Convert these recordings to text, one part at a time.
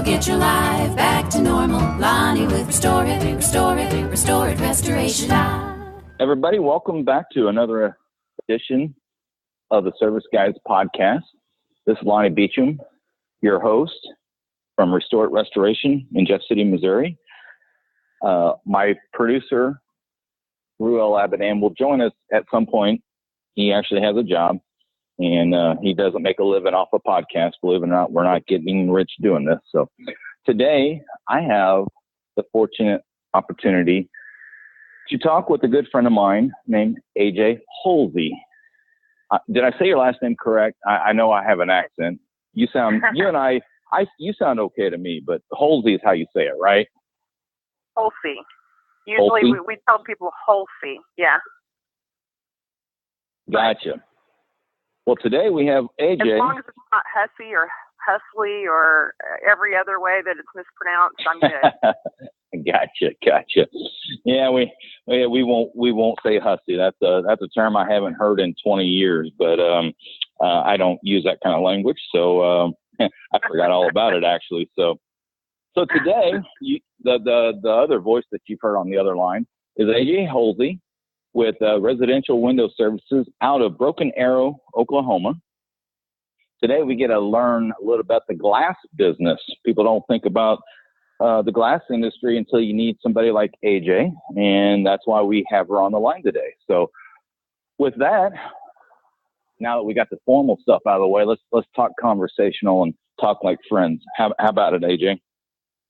get your life back to normal. Lonnie with Restore It Restoration. Everybody, welcome back to another edition of the Service Guys podcast. This is Lonnie Beecham, your host from Restore It Restoration in Jeff City, Missouri. My producer, Ruel Abadan, will join us at some point. He actually has a job, and he doesn't make a living off a podcast. Believe it or not, we're not getting rich doing this. So today I have the fortunate opportunity to talk with a good friend of mine named A.J. Hulsey. Did I say your last name correct? I know I have an accent. You sound okay to me, but Hulsey is how you say it, right? Hulsey. Usually we tell people Hulsey. Yeah. Gotcha. Well, today we have A.J. As long as it's not Hussey or Husley or every other way that it's mispronounced, I'm good. Gotcha. Yeah, we won't say Hussey. That's a term I haven't heard in 20 years, but I don't use that kind of language, so I forgot all about it actually. So today, the other voice that you've heard on the other line is A.J. Hulsey with residential window services out of Broken Arrow, Oklahoma. Today, we get to learn a little about the glass business. People don't think about the glass industry until you need somebody like A.J., and that's why we have her on the line today. So with that, now that we got the formal stuff out of the way, let's talk conversational and talk like friends. How about it, A.J.?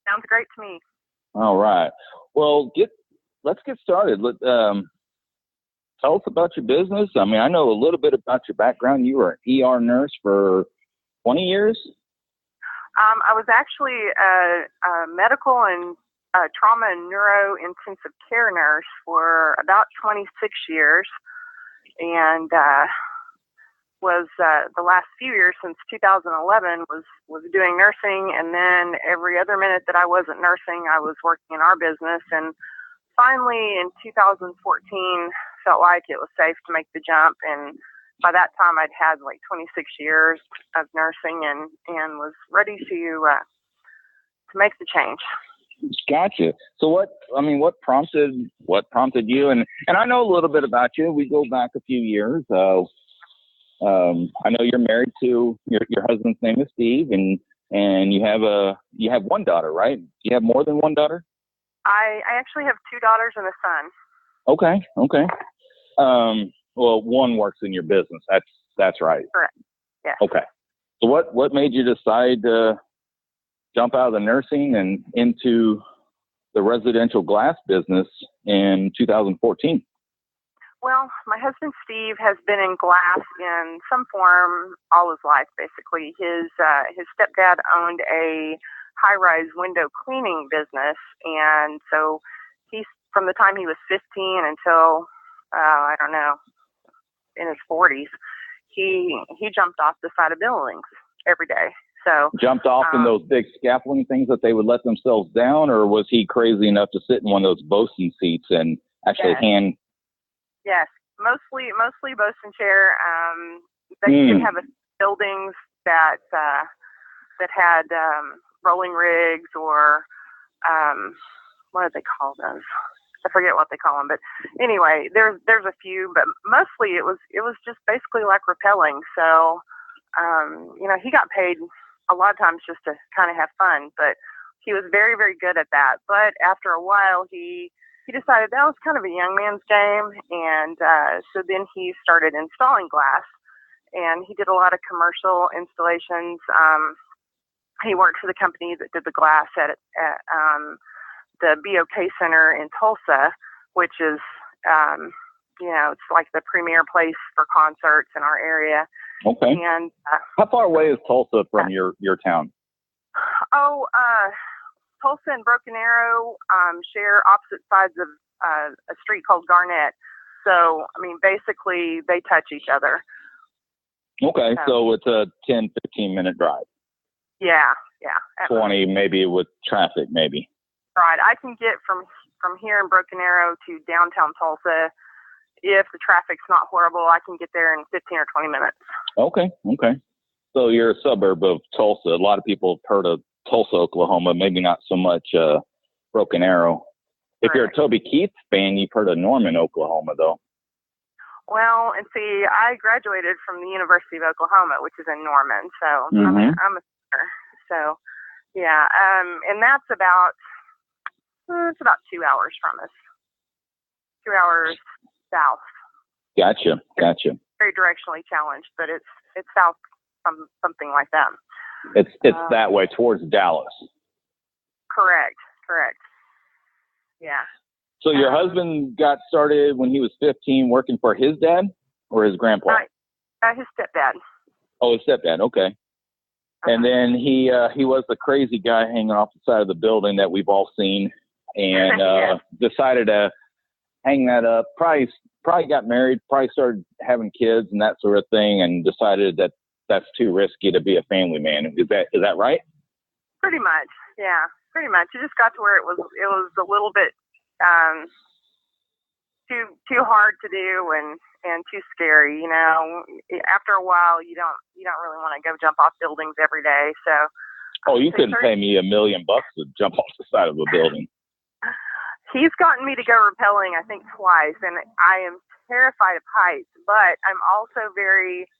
Sounds great to me. All right. Well, let's get started. Tell us about your business. I mean, I know a little bit about your background. You were an ER nurse for 20 years? I was actually a medical and trauma and neuro intensive care nurse for about 26 years, and was the last few years since 2011 was doing nursing, and then every other minute that I wasn't nursing, I was working in our business. And finally, in 2014, felt like it was safe to make the jump, and by that time I'd had like 26 years of nursing and was ready to make the change. Gotcha. So what prompted you? And I know a little bit about you. We go back a few years. I know you're married to your husband's name is Steve, and you have one daughter, right? You have more than one daughter? I actually have two daughters and a son. Okay. Well, one works in your business. That's right. Correct. Yeah. Okay. So what made you decide to jump out of the nursing and into the residential glass business in 2014? Well, my husband Steve has been in glass in some form all his life, basically. His stepdad owned a high-rise window cleaning business, and so he's, from the time he was 15 until I don't know, in his 40s, he jumped off the side of buildings every day. So jumped off in those big scaffolding things that they would let themselves down, or was he crazy enough to sit in one of those Bosun seats and actually hand? Yes, mostly Bosun chair. They did have buildings that had rolling rigs, or what do they call those? I forget what they call them, but anyway, there's a few, but mostly it was just basically like rappelling. So, he got paid a lot of times just to kind of have fun, but he was very, very good at that. But after a while, he decided that was kind of a young man's game, and so then he started installing glass, and he did a lot of commercial installations. He worked for the company that did the glass at the BOK Center in Tulsa, which is, it's like the premier place for concerts in our area. Okay. And how far away is Tulsa from your town? Tulsa and Broken Arrow share opposite sides of a street called Garnett. So, I mean, basically they touch each other. Okay, so it's a 10, 15-minute drive. Yeah. 20 maybe with traffic, maybe. Right. I can get from here in Broken Arrow to downtown Tulsa. If the traffic's not horrible, I can get there in 15 or 20 minutes. Okay. So you're a suburb of Tulsa. A lot of people have heard of Tulsa, Oklahoma, maybe not so much Broken Arrow. If you're a Toby Keith fan, you've heard of Norman, Oklahoma, though. Well, and see, I graduated from the University of Oklahoma, which is in Norman, so I'm a senior. So, yeah, and that's about it's about 2 hours from us. 2 hours south. Gotcha. It's very directionally challenged, but it's south, something like that. It's that way towards Dallas. Correct. Yeah. So your husband got started when he was 15 working for his dad or his grandpa? His stepdad. Oh, his stepdad. Okay. And then he was the crazy guy hanging off the side of the building that we've all seen, and decided to hang that up. Probably got married, probably started having kids and that sort of thing, and decided that that's too risky to be a family man. Is that right? Pretty much. Yeah, pretty much. It just got to where it was a little bit too hard to do and too scary. You know, after a while, you don't really want to go jump off buildings every day. So. Oh, you couldn't pay me $1 million to jump off the side of a building. He's gotten me to go rappelling, I think, twice, and I am terrified of heights. But I'm also very,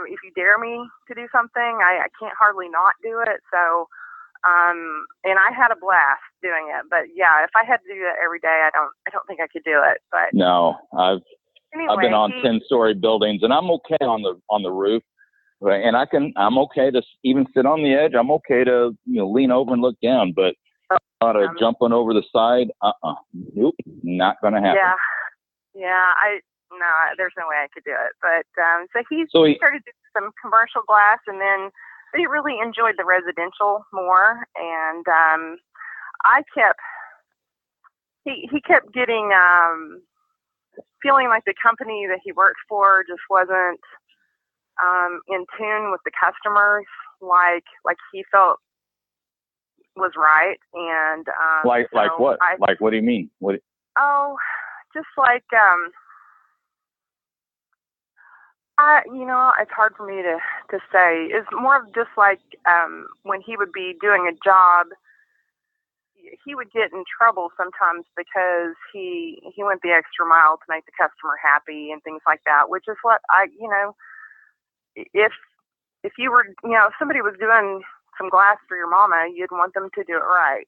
if you dare me to do something, I can't hardly not do it. So. And I had a blast doing it, but yeah, if I had to do that every day, I don't think I could do it. But no, I've been on 10-story buildings, and I'm okay on the roof, and I'm okay to even sit on the edge. I'm okay to lean over and look down, but jumping over the side, nope, not gonna happen. Yeah, there's no way I could do it. But so he started doing some commercial glass, and then. But he really enjoyed the residential more, and he kept getting feeling like the company that he worked for just wasn't in tune with the customers, like he felt was right, and like what? Like what do you mean? What? Oh, just like it's hard for me to say. It's more of just like when he would be doing a job, he would get in trouble sometimes because he went the extra mile to make the customer happy and things like that, which is what if you were, if somebody was doing some glass for your mama, you'd want them to do it right.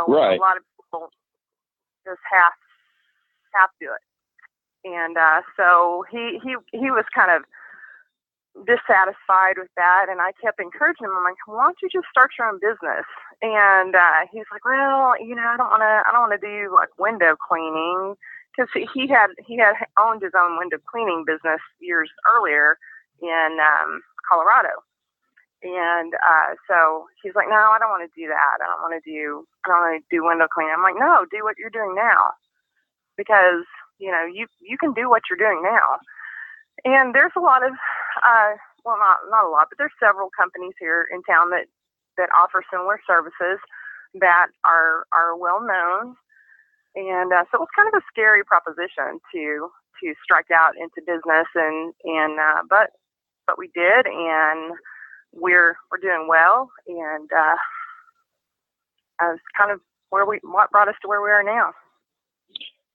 Right. A lot of people just half do it. And so he was kind of dissatisfied with that, and I kept encouraging him. I'm like, why don't you just start your own business? And he's like, well, I don't want to do like window cleaning, because he had owned his own window cleaning business years earlier in Colorado, and so he's like, no, I don't want to do that. I don't want to do window cleaning. I'm like, no, do what you're doing now, because you can do what you're doing now. And there's a lot of, well, not a lot, but there's several companies here in town that offer similar services that are well known. And so it was kind of a scary proposition to strike out into business, and but we did, and we're doing well, and it's kind of what brought us to where we are now.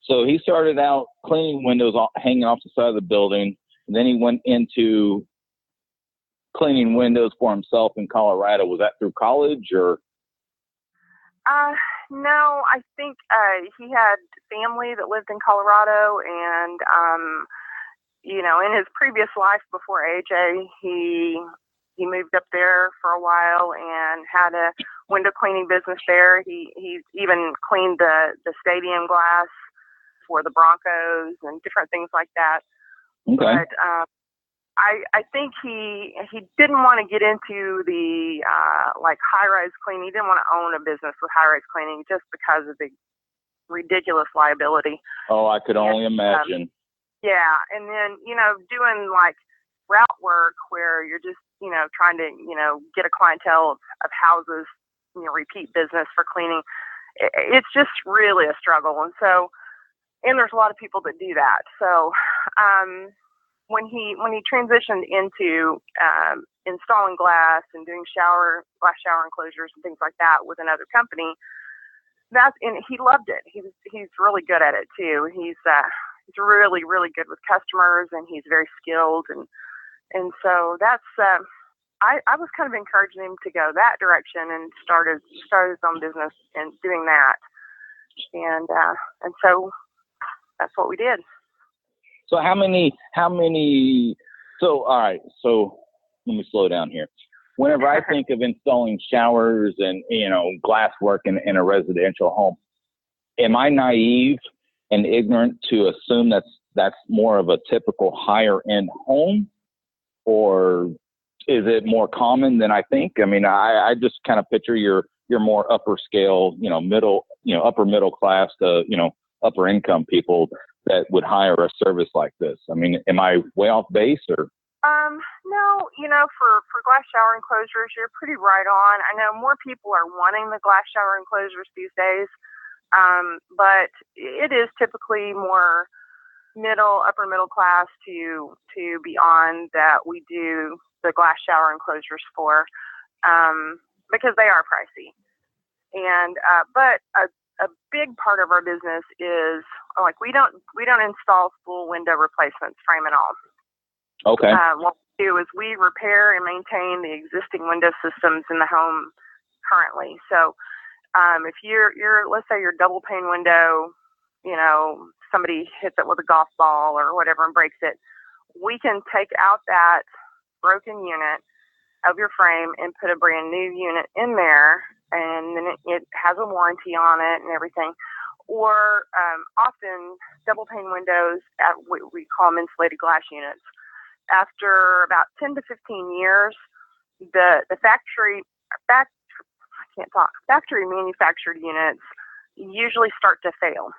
So he started out cleaning windows hanging off the side of the building, and then he went into cleaning windows for himself in Colorado. Was that through college or? No, I think he had family that lived in Colorado, and in his previous life before AJ, he moved up there for a while and had a window cleaning business there. He even cleaned the stadium glass for the Broncos and different things like that. Okay. But I think he didn't want to get into the like high-rise cleaning. He didn't want to own a business with high-rise cleaning just because of the ridiculous liability. Oh, I could only imagine. Yeah, and then doing like route work where you're just trying to get a clientele of houses, repeat business for cleaning. It's just really a struggle, and so. And there's a lot of people that do that. So when he transitioned into installing glass and doing glass shower enclosures and things like that with another company. And he loved it. He's really good at it too. He's really, really good with customers, and he's very skilled. And so that's, I was kind of encouraging him to go that direction and started his own business and doing that. And so that's what we did. So so, all right. So let me slow down here. Whenever I think of installing showers and, glass work in a residential home, am I naive and ignorant to assume that's more of a typical higher end home, or is it more common than I think? I mean, I just kind of picture your more upper scale, upper middle class to, upper income people that would hire a service like this. I mean, am I way off base or? No, for glass shower enclosures, you're pretty right on. I know more people are wanting the glass shower enclosures these days, but it is typically more upper middle class to beyond that we do the glass shower enclosures for, because they are pricey. And but a big part of our business is like we don't install full window replacements, frame and all. Okay. What we do is we repair and maintain the existing window systems in the home currently. So if you're let's say your double pane window, somebody hits it with a golf ball or whatever and breaks it, we can take out that broken unit of your frame and put a brand new unit in there, and then it has a warranty on it and everything. Or often double pane windows, we call them insulated glass units. After about 10 to 15 years, the factory manufactured units usually start to fail.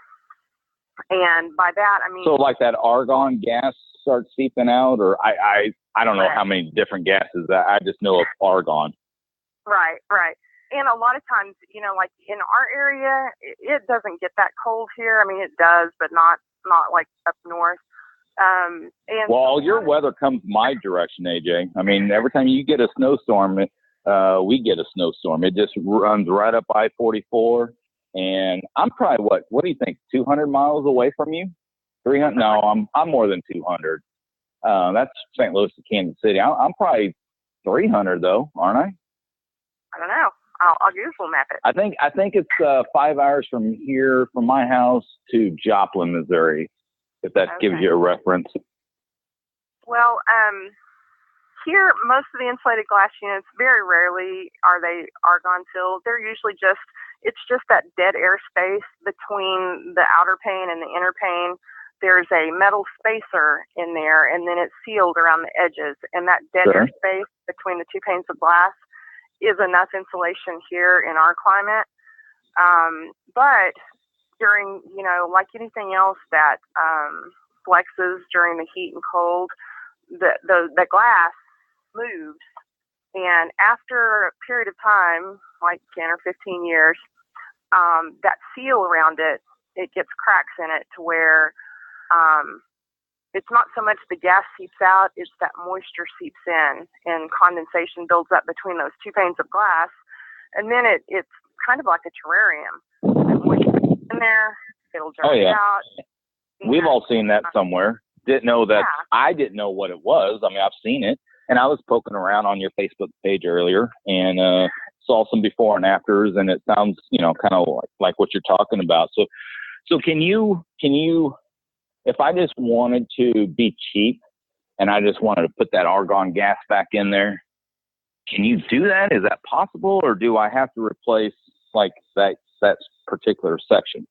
And by that, I mean... So like that argon gas starts seeping out, or I don't know how many different gases. I just know of argon. Right. And a lot of times, like in our area, it doesn't get that cold here. I mean, it does, but not like up north. Well, your weather comes my direction, AJ. I mean, every time you get a snowstorm, we get a snowstorm. It just runs right up I-44. And I'm probably, what do you think, 200 miles away from you? 300? No, I'm more than 200. That's St. Louis to Kansas City. I'm probably 300 though, aren't I? I don't know. I'll Google map it. I think it's 5 hours from here, from my house to Joplin, Missouri, if that gives you a reference. Well, here, most of the insulated glass units, very rarely are they argon filled. They're usually it's just that dead air space between the outer pane and the inner pane. There's a metal spacer in there, and then it's sealed around the edges. And that dead air space between the two panes of glass is enough insulation here in our climate. But during, like anything else that flexes during the heat and cold, the glass moves. And after a period of time, like 10 or 15 years, that seal around it gets cracks in it to where it's not so much the gas seeps out, it's that moisture seeps in and condensation builds up between those two panes of glass. And then it's kind of like a terrarium. In there, it'll dry out. We've all seen that somewhere. Didn't know that. Yeah. I didn't know what it was. I mean, I've seen it. And I was poking around on your Facebook page earlier and saw some before and afters, and it sounds, kind of like what you're talking about. So can you, if I just wanted to be cheap and I just wanted to put that argon gas back in there, can you do that? Is that possible, or do I have to replace like that particular section?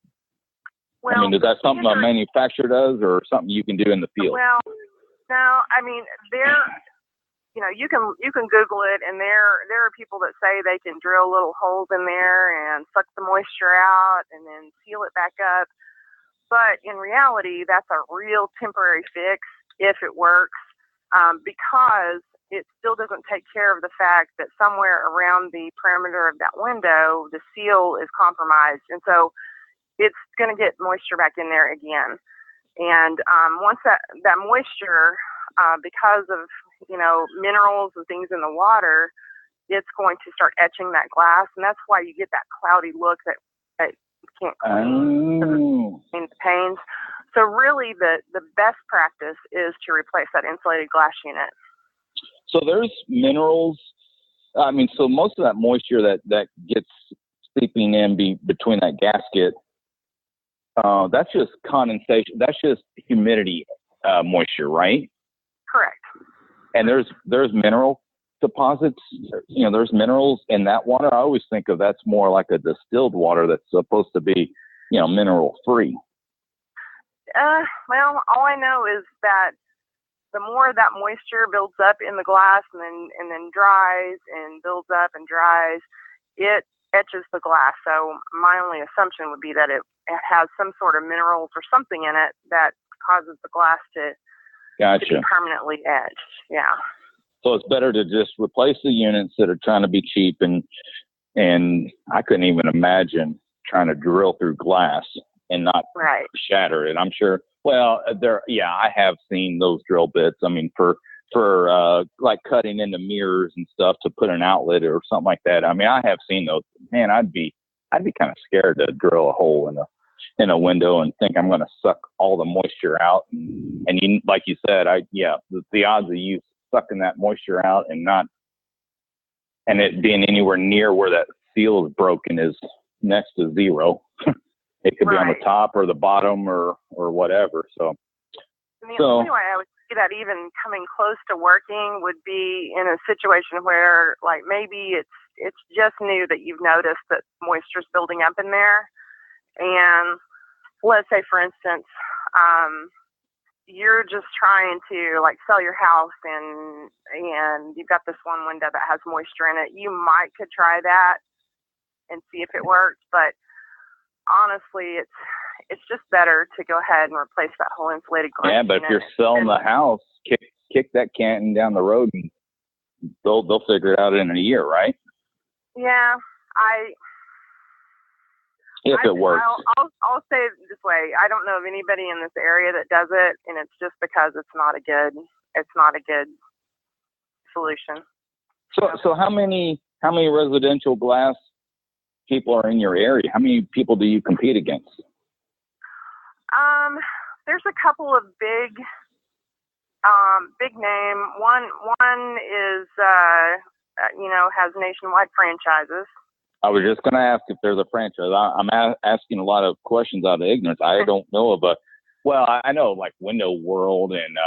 Well, I mean, is that something a manufacturer does, or something you can do in the field? Well, no. I mean, you can Google it, and there are people that say they can drill little holes in there and suck the moisture out and then seal it back up. But in reality, that's a real temporary fix if it works, because it still doesn't take care of the fact that somewhere around the perimeter of that window, the seal is compromised. And so it's going to get moisture back in there again. And once that moisture, because of minerals and things in the water, it's going to start etching that glass, and that's why you get that cloudy look that you can't clean the panes. So really, the best practice is to replace that insulated glass unit. So there's minerals. I mean, so most of that moisture that gets seeping in between that gasket, that's just condensation. That's just humidity moisture, right? Correct. And there's mineral deposits. There's minerals in that water. I always think of that's more like a distilled water that's supposed to be, mineral free. Well, all I know is that the more that moisture builds up in the glass and then dries and builds up and dries, it etches the glass. So my only assumption would be that it has some sort of minerals or something in it that causes the glass to be permanently etched. Yeah. So it's better to just replace the units that are trying to be cheap, and I couldn't even imagine trying to drill through glass and not shatter it. I'm sure. Well, I have seen those drill bits. I mean, for like cutting into mirrors and stuff to put an outlet or something like that. I mean, I have seen those. Man, I'd be kind of scared to drill a hole in a window and think I'm going to suck all the moisture out. And you, like you said, the odds of you sucking that moisture out and it being anywhere near where that seal is broken is next to zero. It could be on the top or the bottom or whatever. So, and the only way I would see that even coming close to working would be in a situation where, like, maybe it's just new that you've noticed that moisture's building up in there, and let's say, for instance, you're just trying to sell your house and you've got this one window that has moisture in it. You could try that and see if it works, but honestly, it's just better to go ahead and replace that whole insulated glass. Yeah, but if you're selling the house, kick that can down the road, and they'll figure it out in a year, right? Yeah, if it works. I'll say it this way: I don't know of anybody in this area that does it, and it's just because it's not a good solution. So how many residential glass people are in your area? How many people do you compete against? There's a couple of big name. One is has nationwide franchises. I was just going to ask if there's a franchise. I'm asking a lot of questions out of ignorance. I don't know of I know like Window World and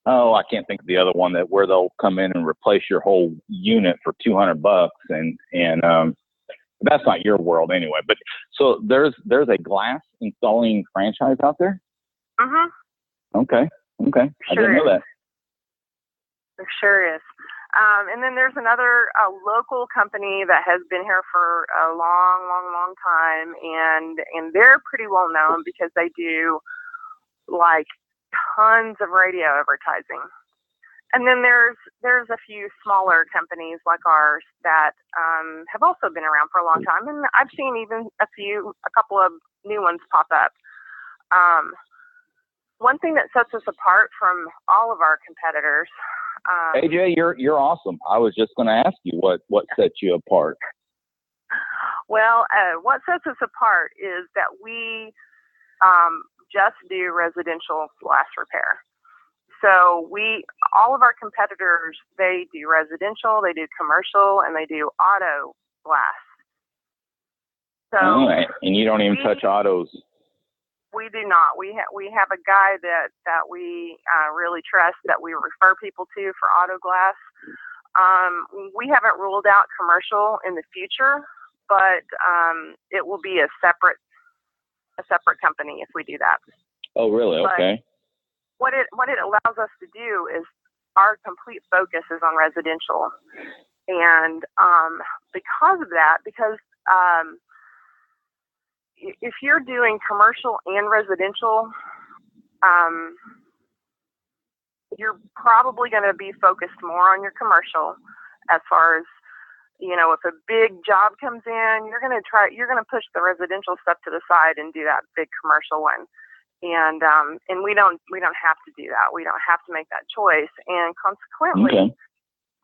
I can't think of the other one where they'll come in and replace your whole unit for $200 and that's not your world anyway. But so there's a glass installing franchise out there? Mhm. Okay. Sure I didn't know that. There sure is. And then there's another local company that has been here for a long time, and they're pretty well known because they do like tons of radio advertising. And then there's a few smaller companies like ours that have also been around for a long time, and I've seen even a couple of new ones pop up. One thing that sets us apart from all of our competitors. AJ, you're awesome. I was just going to ask you what sets you apart. Well, what sets us apart is that we just do residential glass repair. So all of our competitors, they do residential, they do commercial, and they do auto glass. So and you don't even touch autos. We do not. We have a guy that we really trust, that we refer people to for auto glass. We haven't ruled out commercial in the future, but it will be a separate company if we do that. Oh, really? Okay. What it allows us to do is our complete focus is on residential, and because of that, if you're doing commercial and residential, you're probably going to be focused more on your commercial. As far as if a big job comes in, you're going to push the residential stuff to the side and do that big commercial one. And we don't have to do that. We don't have to make that choice. And consequently,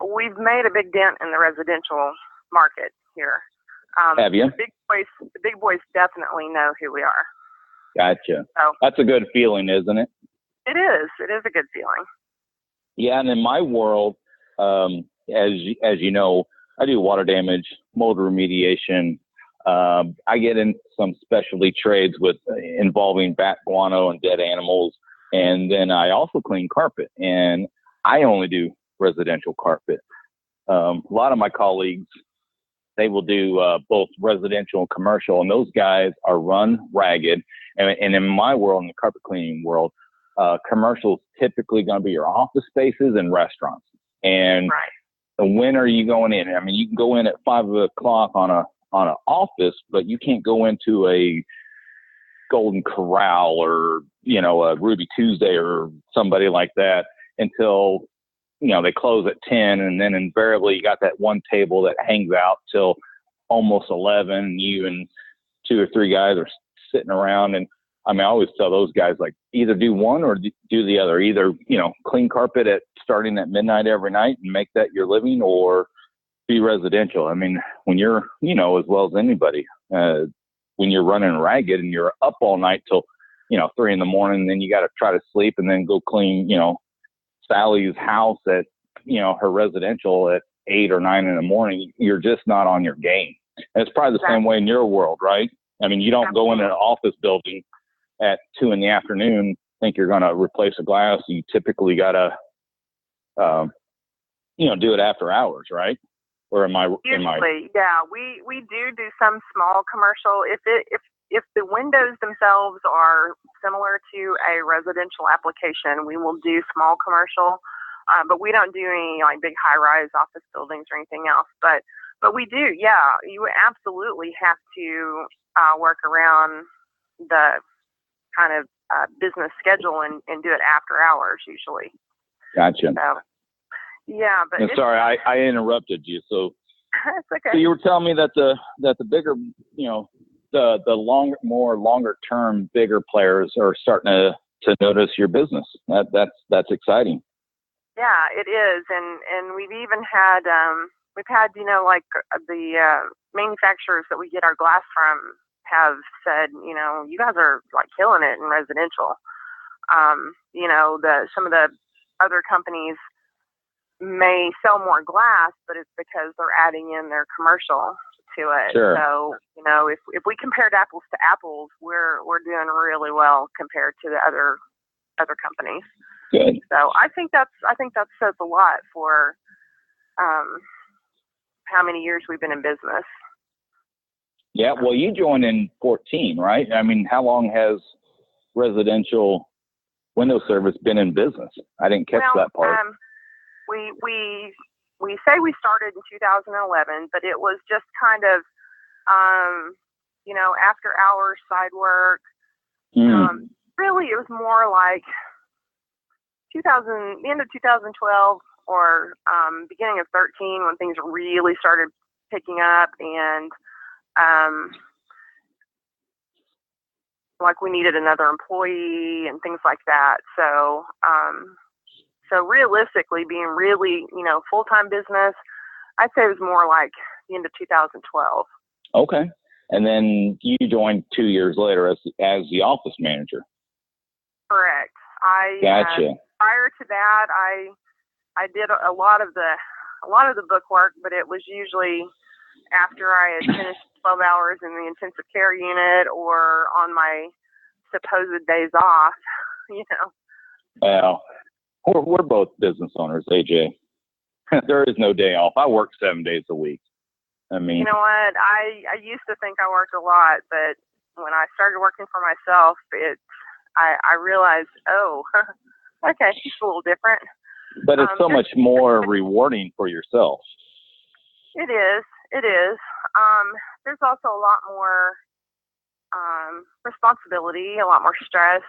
we've made a big dent in the residential market here. Have you? The big boys definitely know who we are. Gotcha. So, that's a good feeling, isn't it? It is. It is a good feeling. Yeah, and in my world, as you know, I do water damage, mold remediation. I get in some specialty trades involving bat guano and dead animals, and then I also clean carpet. And I only do residential carpet. A lot of my colleagues, they will do both residential and commercial, and those guys are run ragged. And in my world, in the carpet cleaning world, commercial is typically going to be your office spaces and restaurants. And when are you going in? I mean, you can go in at 5 o'clock on an office, but you can't go into a Golden Corral or, a Ruby Tuesday or somebody like that until, they close at 10. And then invariably you got that one table that hangs out till almost 11. And you and 2 or 3 guys are sitting around. And I always tell those guys, like, either do one or do the other. Either, clean carpet starting at midnight every night and make that your living, or be residential. I mean, when you're, as well as anybody, when you're running ragged and you're up all night till, 3 a.m, and then you got to try to sleep and then go clean, Sally's house at, her residential at 8 or 9 a.m, you're just not on your game. And it's probably the same way in your world, right? I mean, you don't go in an office building at 2 p.m, think you're going to replace a glass. You typically got to, do it after hours, right? Or Usually, yeah, we do some small commercial. If the windows themselves are similar to a residential application, we will do small commercial, but we don't do any like big high-rise office buildings or anything else. But we do, yeah. You absolutely have to work around the kind of business schedule and do it after hours usually. Gotcha. So, yeah, but sorry, I interrupted you. So that's okay. So you were telling me that the bigger, the longer term bigger players are starting to notice your business. That's exciting. Yeah, it is, and we've even had like the manufacturers that we get our glass from have said, you guys are like killing it in residential. Some of the other companies may sell more glass, but it's because they're adding in their commercial to it. Sure. So, if we compared apples to apples, we're doing really well compared to the other companies. Good. So I think that says a lot for how many years we've been in business. Yeah, well, you joined in 2014, right? I mean, how long has residential window service been in business? I didn't catch that part. We say we started in 2011, but it was just kind of, after hours side work. Really, it was more like the end of 2012 or beginning of 13 when things really started picking up, and like we needed another employee and things like that. So realistically, being really, full-time business, I'd say it was more like the end of 2012. Okay. And then you joined 2 years later as the office manager. Correct. Gotcha. Prior to that, I did a lot of the book work, but it was usually after I had finished 12 hours in the intensive care unit or on my supposed days off, Well, we're both business owners, AJ. There is no day off. I work 7 days a week. I mean, you know what? I used to think I worked a lot, but when I started working for myself, I realized, okay, it's a little different. But it's so much more rewarding for yourself. It is. There's also a lot more responsibility, a lot more stress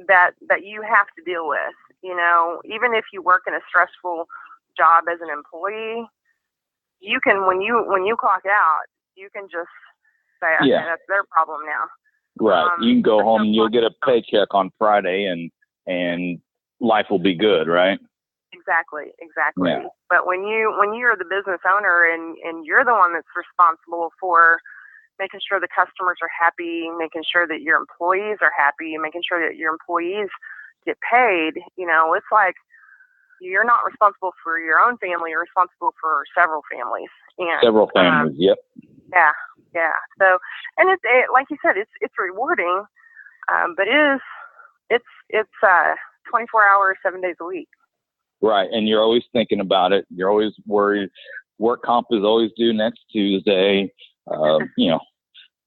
that you have to deal with. Even if you work in a stressful job as an employee, you can when you clock out, you can just say, okay, that's their problem now. Right. You can go home and you'll get a paycheck on Friday and life will be good, right? Exactly. Yeah. But when you're the business owner and you're the one that's responsible for making sure the customers are happy, making sure that your employees are happy, and making sure that your employees get paid, it's like you're not responsible for your own family, you're responsible for several families. And, several families, yep. Yeah. So, and it's like you said, it's rewarding, but it's 24 hours, 7 days a week. Right, and you're always thinking about it. You're always worried. Work comp is always due next Tuesday.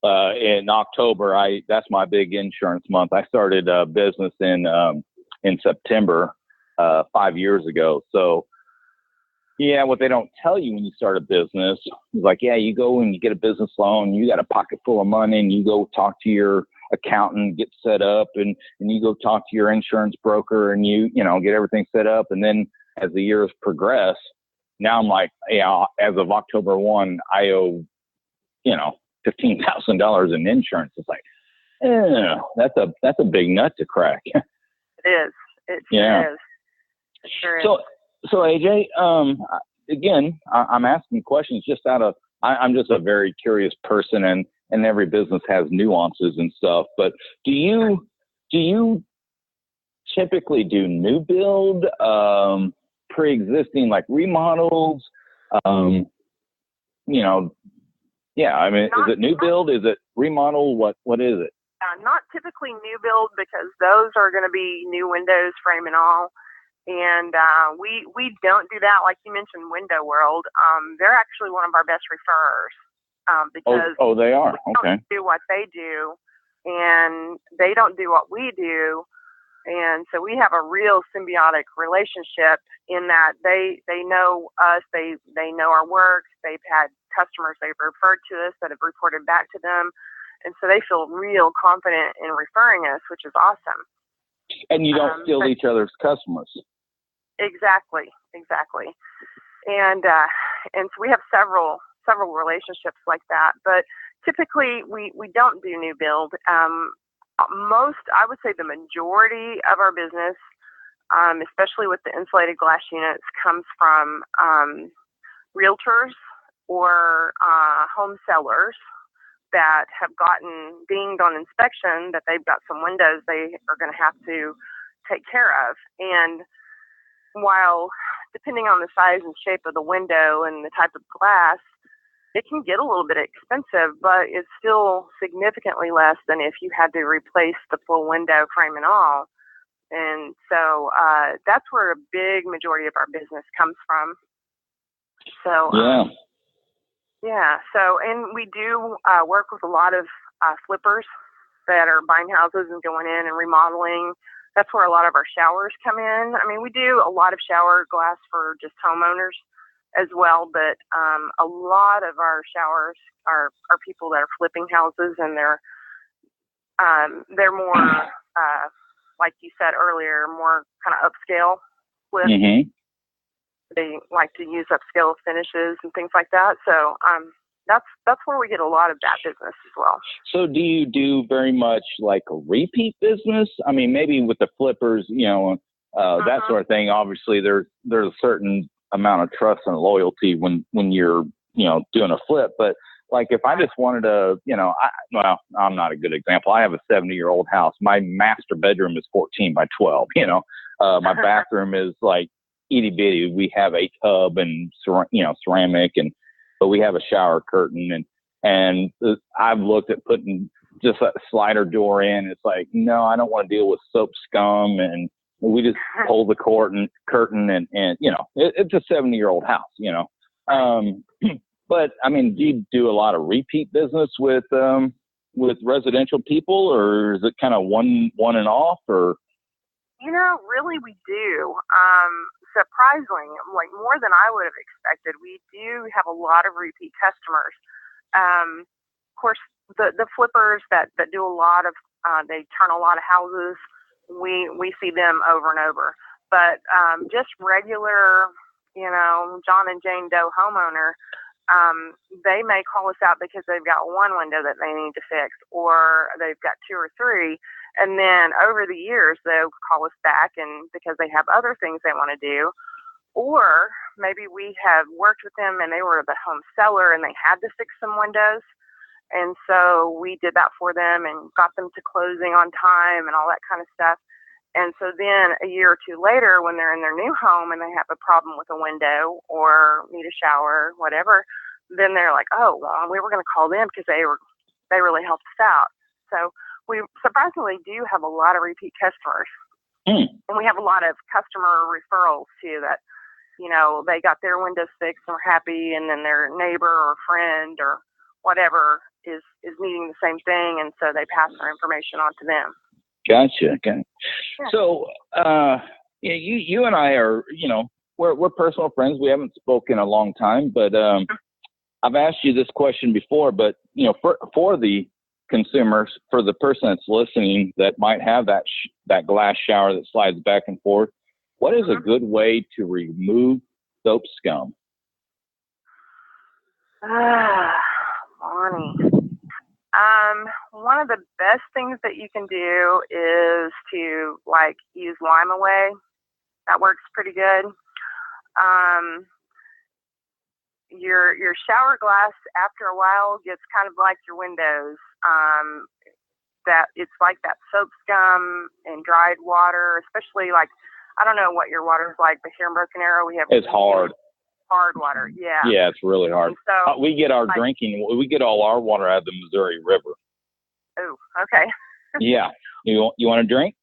In October, that's my big insurance month. I started a business in September 5 years ago. So, yeah, what they don't tell you when you start a business is like, yeah, you go and you get a business loan, you got a pocket full of money, and you go talk to your accountant, get set up, and you go talk to your insurance broker, and you get everything set up. And then as the years progress, now I'm like, as of October 1, I owe, $15,000 in insurance. It's like, that's a big nut to crack. It is. It is. It sure is. So AJ, again, I'm asking questions just I'm just a very curious person, and every business has nuances and stuff. But do you typically do new build, pre-existing, like remodels? Yeah. I mean, is it new build? Is it remodel? What is it? Not typically new build, because those are going to be new windows, frame and all. And we don't do that. Like you mentioned, Window World. They're actually one of our best referrers, because they are. we don't do what they do, and they don't do what we do. And so we have a real symbiotic relationship in that they know us, they know our work, they've had customers they've referred to us that have reported back to them, and so they feel real confident in referring us, which is awesome. And you don't steal each other's customers. Exactly. And so we have several relationships like that, but typically we don't do new build. I would say the majority of our business, especially with the insulated glass units, comes from realtors or home sellers that have gotten dinged on inspection that they've got some windows they are going to have to take care of. And while depending on the size and shape of the window and the type of glass, it can get a little bit expensive, but it's still significantly less than if you had to replace the full window, frame and all. And so that's where a big majority of our business comes from. So, So, and we do work with a lot of flippers that are buying houses and going in and remodeling. That's where a lot of our showers come in. I mean, we do a lot of shower glass for just homeowners as well, but a lot of our showers are people that are flipping houses, and they're more like you said earlier, more kind of upscale flip. Mm-hmm. They like to use upscale finishes and things like that. So that's where we get a lot of that business as well. So do you do very much like a repeat business? I mean, maybe with the flippers, that sort of thing. Obviously, there's a certain amount of trust and loyalty when you're doing a flip. But like if I just wanted to, I'm not a good example. I have a 70-year-old house. My master bedroom is 14 by 12. My bathroom is like itty bitty. We have a tub and ceramic, but we have a shower curtain, and I've looked at putting just a slider door in. It's like, no, I don't want to deal with soap scum, and we just pull the curtain and it's a 70-year-old house, But I mean, do you do a lot of repeat business with residential people, or is it kind of one and off, or? Really we do. Surprisingly, like more than I would have expected, we do have a lot of repeat customers. Of course, the flippers that do a lot of, they turn a lot of houses. We see them over and over. But just regular, John and Jane Doe homeowner, they may call us out because they've got one window that they need to fix, or they've got two or three. And then over the years, they'll call us back and because they have other things they want to do. Or maybe we have worked with them and they were the home seller and they had to fix some windows. And so we did that for them and got them to closing on time and all that kind of stuff. And so then a year or two later, when they're in their new home and they have a problem with a window or need a shower, whatever, then they're like, oh, well, we were going to call them because they really helped us out. So we surprisingly do have a lot of repeat customers. And we have a lot of customer referrals too that, you know, they got their windows fixed and were happy, and then their neighbor or friend or whatever is needing the same thing, and so they pass their information on to them. Gotcha. Okay. Yeah. So, you and I are, you know, we're personal friends. We haven't spoken in a long time, but I've asked you this question before. But you know, for the consumers, for the person that's listening that might have that glass shower that slides back and forth, what is a good way to remove soap scum? Lonnie. One of the best things that you can do is to use Lime Away. That works pretty good. Your shower glass after a while gets kind of like your windows. That it's like that soap scum and dried water, especially I don't know what your water is like, but here in Broken Arrow we have it's hard water. Yeah. Yeah, it's really hard. So, we get our we get all our water out of the Missouri River. Oh, okay. Yeah. You want a drink?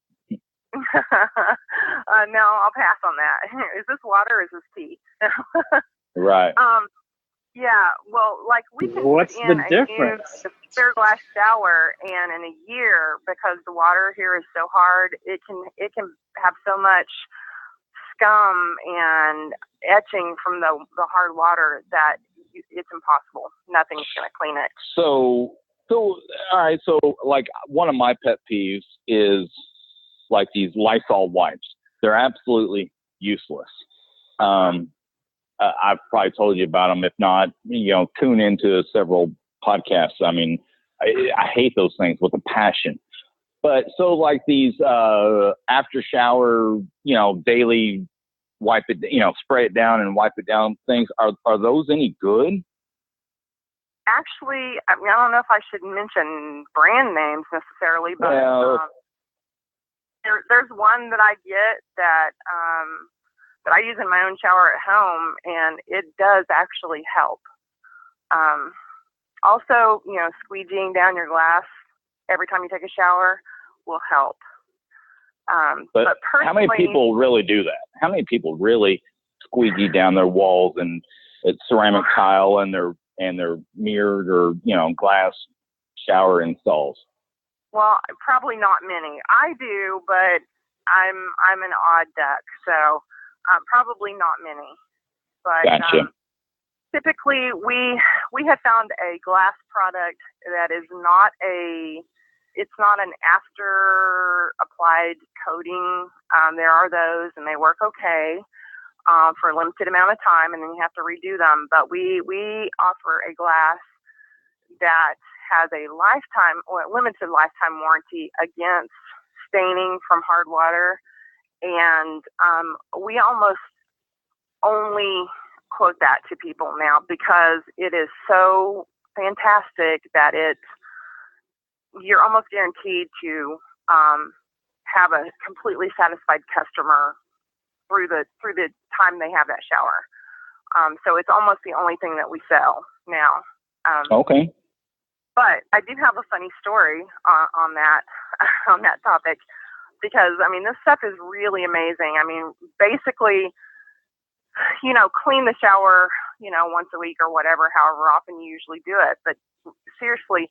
No, I'll pass on that. Is this water or is this tea? Right. Yeah, well, we can What's put in the difference? a clear glass shower, and in a year, because the water here is so hard, it can have so much scum and etching from the hard water that it's impossible. Nothing's going to clean it. So all right. So one of my pet peeves is these Lysol wipes. They're absolutely useless. I've probably told you about them. If not, tune into several podcasts. I mean, I hate those things with a passion. But so these after shower, daily wipe it, spray it down and wipe it down things, are those any good? Actually, I don't know if I should mention brand names necessarily, but there's one that I get that I use in my own shower at home, and it does actually help. Also, squeegeeing down your glass every time you take a shower will help. But personally, how many people really do that? How many people really squeegee down their walls and it's ceramic tile and their mirrored or glass shower installs? Well, probably not many. I do, but I'm an odd duck, so probably not many. But gotcha. Typically, we have found a glass product that is not an after applied coating. There are those, and they work okay for a limited amount of time, and then you have to redo them. But we offer a glass that has a limited lifetime warranty against staining from hard water, and we almost only quote that to people now because it is so fantastic that you're almost guaranteed to have a completely satisfied customer through the time they have that shower. So it's almost the only thing that we sell now. Okay. But I do have a funny story on that topic, because this stuff is really amazing. Basically, clean the shower, once a week or whatever, however often you usually do it. But seriously,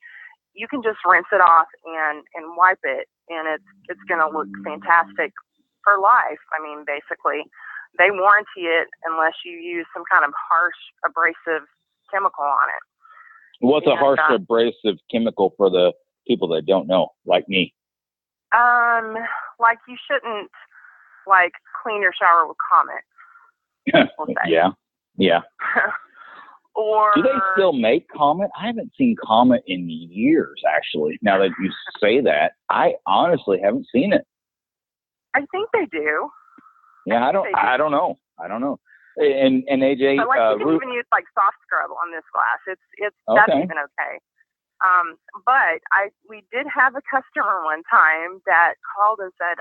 you can just rinse it off and wipe it, and it's going to look fantastic for life. Basically, they warranty it unless you use some kind of harsh abrasive chemical on it. What's a harsh abrasive chemical for the people that don't know, like me? You shouldn't clean your shower with Comet. We'll say. Yeah. Or do they still make Comet? I haven't seen Comet in years, actually. Now that you say that, I honestly haven't seen it. I think they do. Yeah, I don't know. And AJ, but like you can even use like soft scrub on this glass. It's okay. That's even okay. But we did have a customer one time that called and said,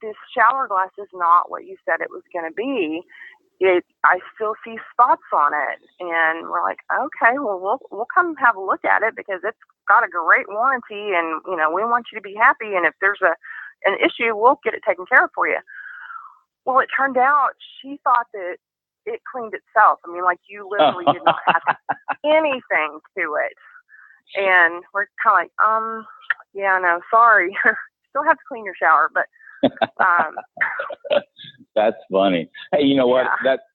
this shower glass is not what you said it was going to be. I still see spots on it, and we're like, okay, well, we'll come have a look at it because it's got a great warranty, and we want you to be happy. And if there's an issue, we'll get it taken care of for you. Well, it turned out she thought that it cleaned itself. I mean, like you literally did not have anything to it, and we're kind of like, yeah, no, sorry, still have to clean your shower, but. That's funny. Hey, you know what?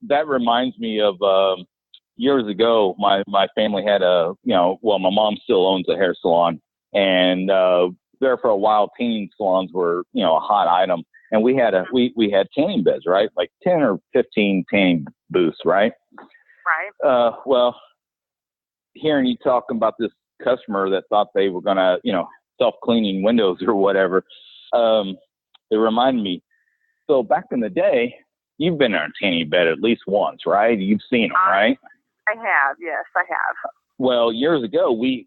That reminds me of years ago. My family had my mom still owns a hair salon, and there for a while, tanning salons were a hot item, and we had we had tanning beds, right? Like 10 or 15 tanning booths, right? Right. Well, hearing you talking about this customer that thought they were gonna self-cleaning windows or whatever. It reminded me, so back in the day, you've been in a tanning bed at least once, right? You've seen them, right? I have, yes, I have. Well, years ago, we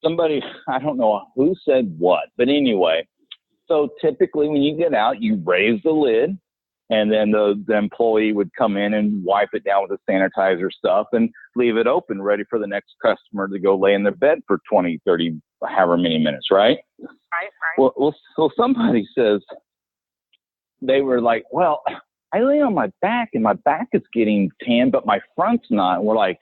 somebody, I don't know who said what, but anyway, so typically when you get out, you raise the lid, and then the employee would come in and wipe it down with the sanitizer stuff and leave it open, ready for the next customer to go lay in their bed for 20, 30, however many minutes, right? Right. Well, so somebody says, they were like, well, I lay on my back and my back is getting tan, but my front's not. And we're like,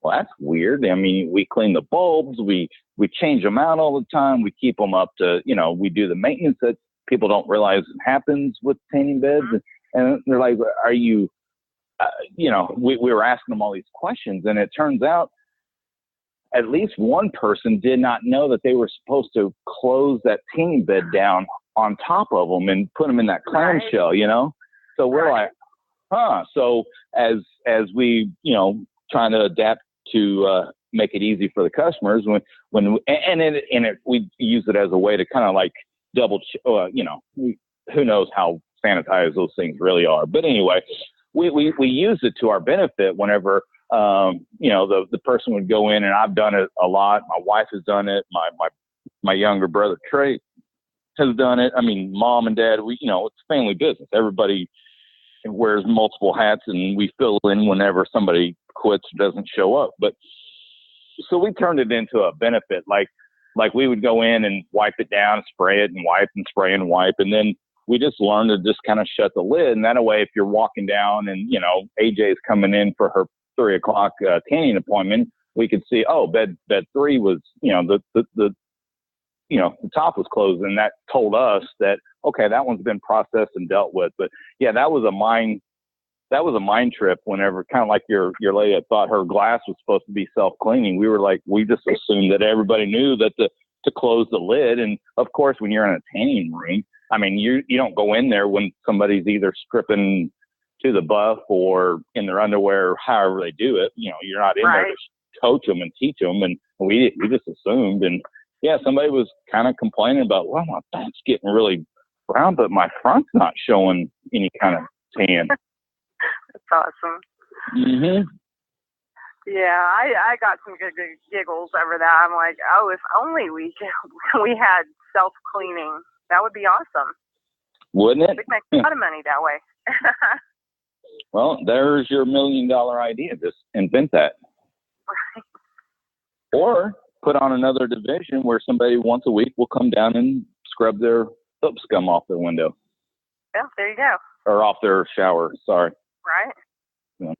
well, that's weird. I mean, we clean the bulbs, we change them out all the time. We keep them up to, we do the maintenance that people don't realize happens with tanning beds. And they're like, are you, we were asking them all these questions, and it turns out at least one person did not know that they were supposed to close that tanning bed down on top of them and put them in that clamshell, So we're like, So as we, trying to adapt to make it easy for the customers, we use it as a way to kind of like double, who knows how sanitized those things really are. But anyway, we use it to our benefit whenever, the person would go in, and I've done it a lot. My wife has done it. My younger brother, Trey, has done it. I mean, mom and dad, it's family business. Everybody wears multiple hats, and we fill in whenever somebody quits or doesn't show up. But so we turned it into a benefit. Like we would go in and wipe it down, spray it and wipe and spray and wipe. And then we just learned to just kind of shut the lid. And that way, if you're walking down and, AJ's coming in for her 3 o'clock tanning appointment, we could see, bed 3 was, the top was closed, and that told us that, okay, that one's been processed and dealt with. But yeah, that was a mind trip whenever, kind of like your lady that thought her glass was supposed to be self-cleaning. We were like, we just assumed that everybody knew that to close the lid. And of course, when you're in a tanning room, I mean, you don't go in there when somebody's either stripping to the buff or in their underwear, however they do it. You're not in there to coach them and teach them. And we just assumed. And yeah, somebody was kind of complaining about, well, my back's getting really brown, but my front's not showing any kind of tan. That's awesome. Mm-hmm. Yeah, I got some good giggles over that. I'm like, if only we had self-cleaning. That would be awesome. Wouldn't it? We'd make a lot of money that way. Well, there's your $1 million idea. Just invent that. Right. Or put on another division where somebody once a week will come down and scrub their soap scum off their window. Yeah, there you go. Or off their shower, sorry. Right. Yeah.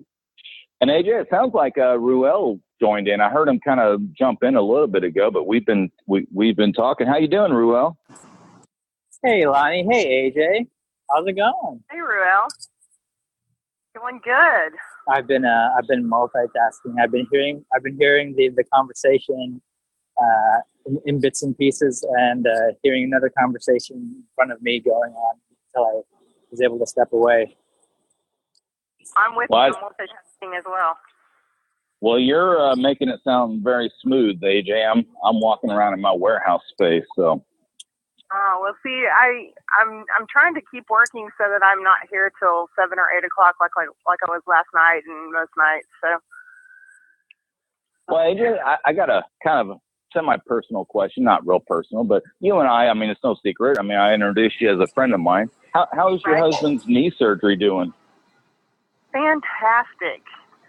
And AJ, it sounds like Ruel joined in. I heard him kind of jump in a little bit ago, but we've been talking. How you doing, Ruel? Hey, Lonnie. Hey, AJ. How's it going? Hey, Ruel. Doing good. I've been multitasking. I've been hearing the conversation in bits and pieces, and hearing another conversation in front of me going on until I was able to step away. I'm with you. I'm multitasking as well. Well, you're making it sound very smooth, AJ. I'm walking around in my warehouse space, so. Well, see, I'm trying to keep working so that I'm not here till 7 or 8 o'clock like I was last night and most nights. So. Well, AJ, I got a kind of semi-personal question, not real personal, but you and I mean, it's no secret. I mean, I introduced you as a friend of mine. How is your husband's knee surgery doing? Fantastic.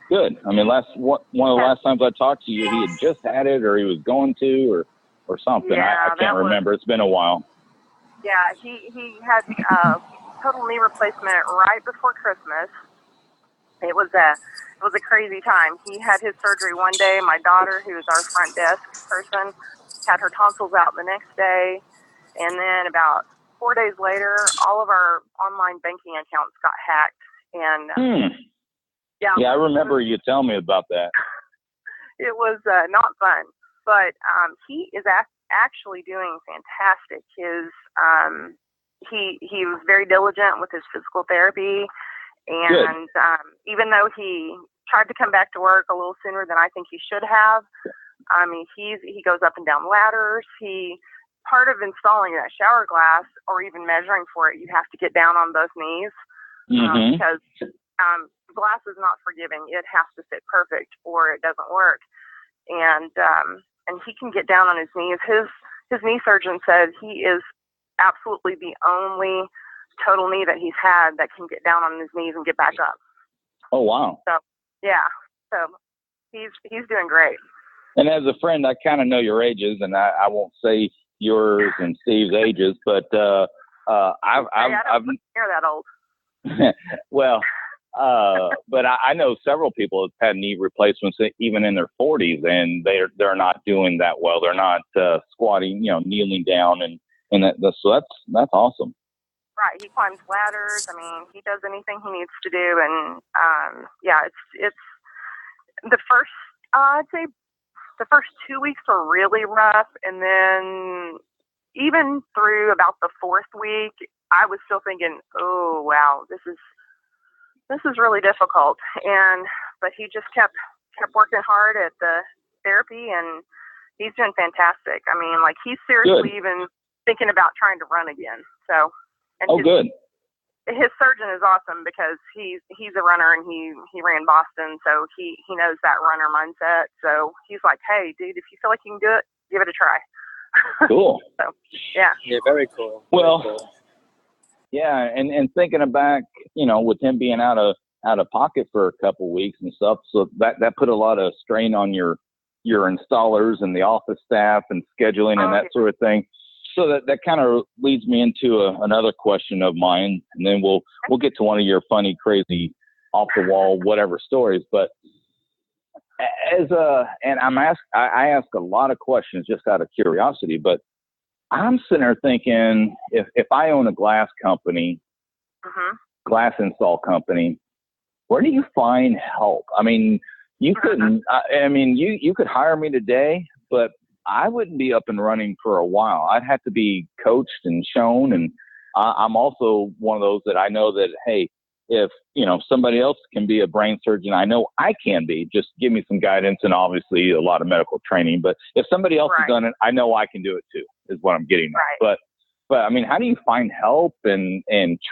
Good. I mean, one of the last times I talked to you, he had just had it, or he was going to, or something. Yeah, I can't remember. It's been a while. Yeah, he had total knee replacement right before Christmas. It was a crazy time. He had his surgery one day. My daughter, who is our front desk person, had her tonsils out the next day, and then about 4 days later, all of our online banking accounts got hacked. And yeah, I remember you telling me about that. It was not fun, but he is actually doing fantastic. He was very diligent with his physical therapy, and even though he tried to come back to work a little sooner than I think he should have, I mean, he goes up and down ladders. Part of installing that shower glass or even measuring for it, you have to get down on both knees because glass is not forgiving. It has to fit perfect or it doesn't work. And he can get down on his knees. His knee surgeon said he is absolutely the only total knee that he's had that can get down on his knees and get back up. Oh, wow. So, yeah. So he's doing great. And as a friend, I kind of know your ages, and I won't say yours and Steve's ages, but I've near that old. Well, but I know several people have had knee replacements even in their 40s, and they're not doing that well. They're not squatting, kneeling down, and so that's awesome. Right, he climbs ladders. I mean, he does anything he needs to do, and it's the first. I'd say the first 2 weeks were really rough, and then even through about the fourth week, I was still thinking, "Oh wow, this is really difficult." But he just kept working hard at the therapy, and he's doing fantastic. I mean, like he's seriously even thinking about trying to run again. So, good. His surgeon is awesome because he's a runner and he ran Boston, so he knows that runner mindset. So he's like, "Hey, dude, if you feel like you can do it, give it a try." Cool. So, yeah. Yeah, very cool. Well. Very cool. Yeah, and thinking back, with him being out of pocket for a couple of weeks and stuff, so that put a lot of strain on your installers and the office staff and scheduling and that sort of thing. So that kind of leads me into another question of mine, and then we'll get to one of your funny, crazy, off the wall, whatever stories. But I ask a lot of questions just out of curiosity, but I'm sitting there thinking, if I own a glass company, glass install company, where do you find help? I mean, you couldn't. You could hire me today, but I wouldn't be up and running for a while. I'd have to be coached and shown. And I'm also one of those that I know that, hey, if somebody else can be a brain surgeon, I know I can be. Just give me some guidance and obviously a lot of medical training. But if somebody else has done it, I know I can do it too. Is what I'm getting at. But I mean, how do you find help and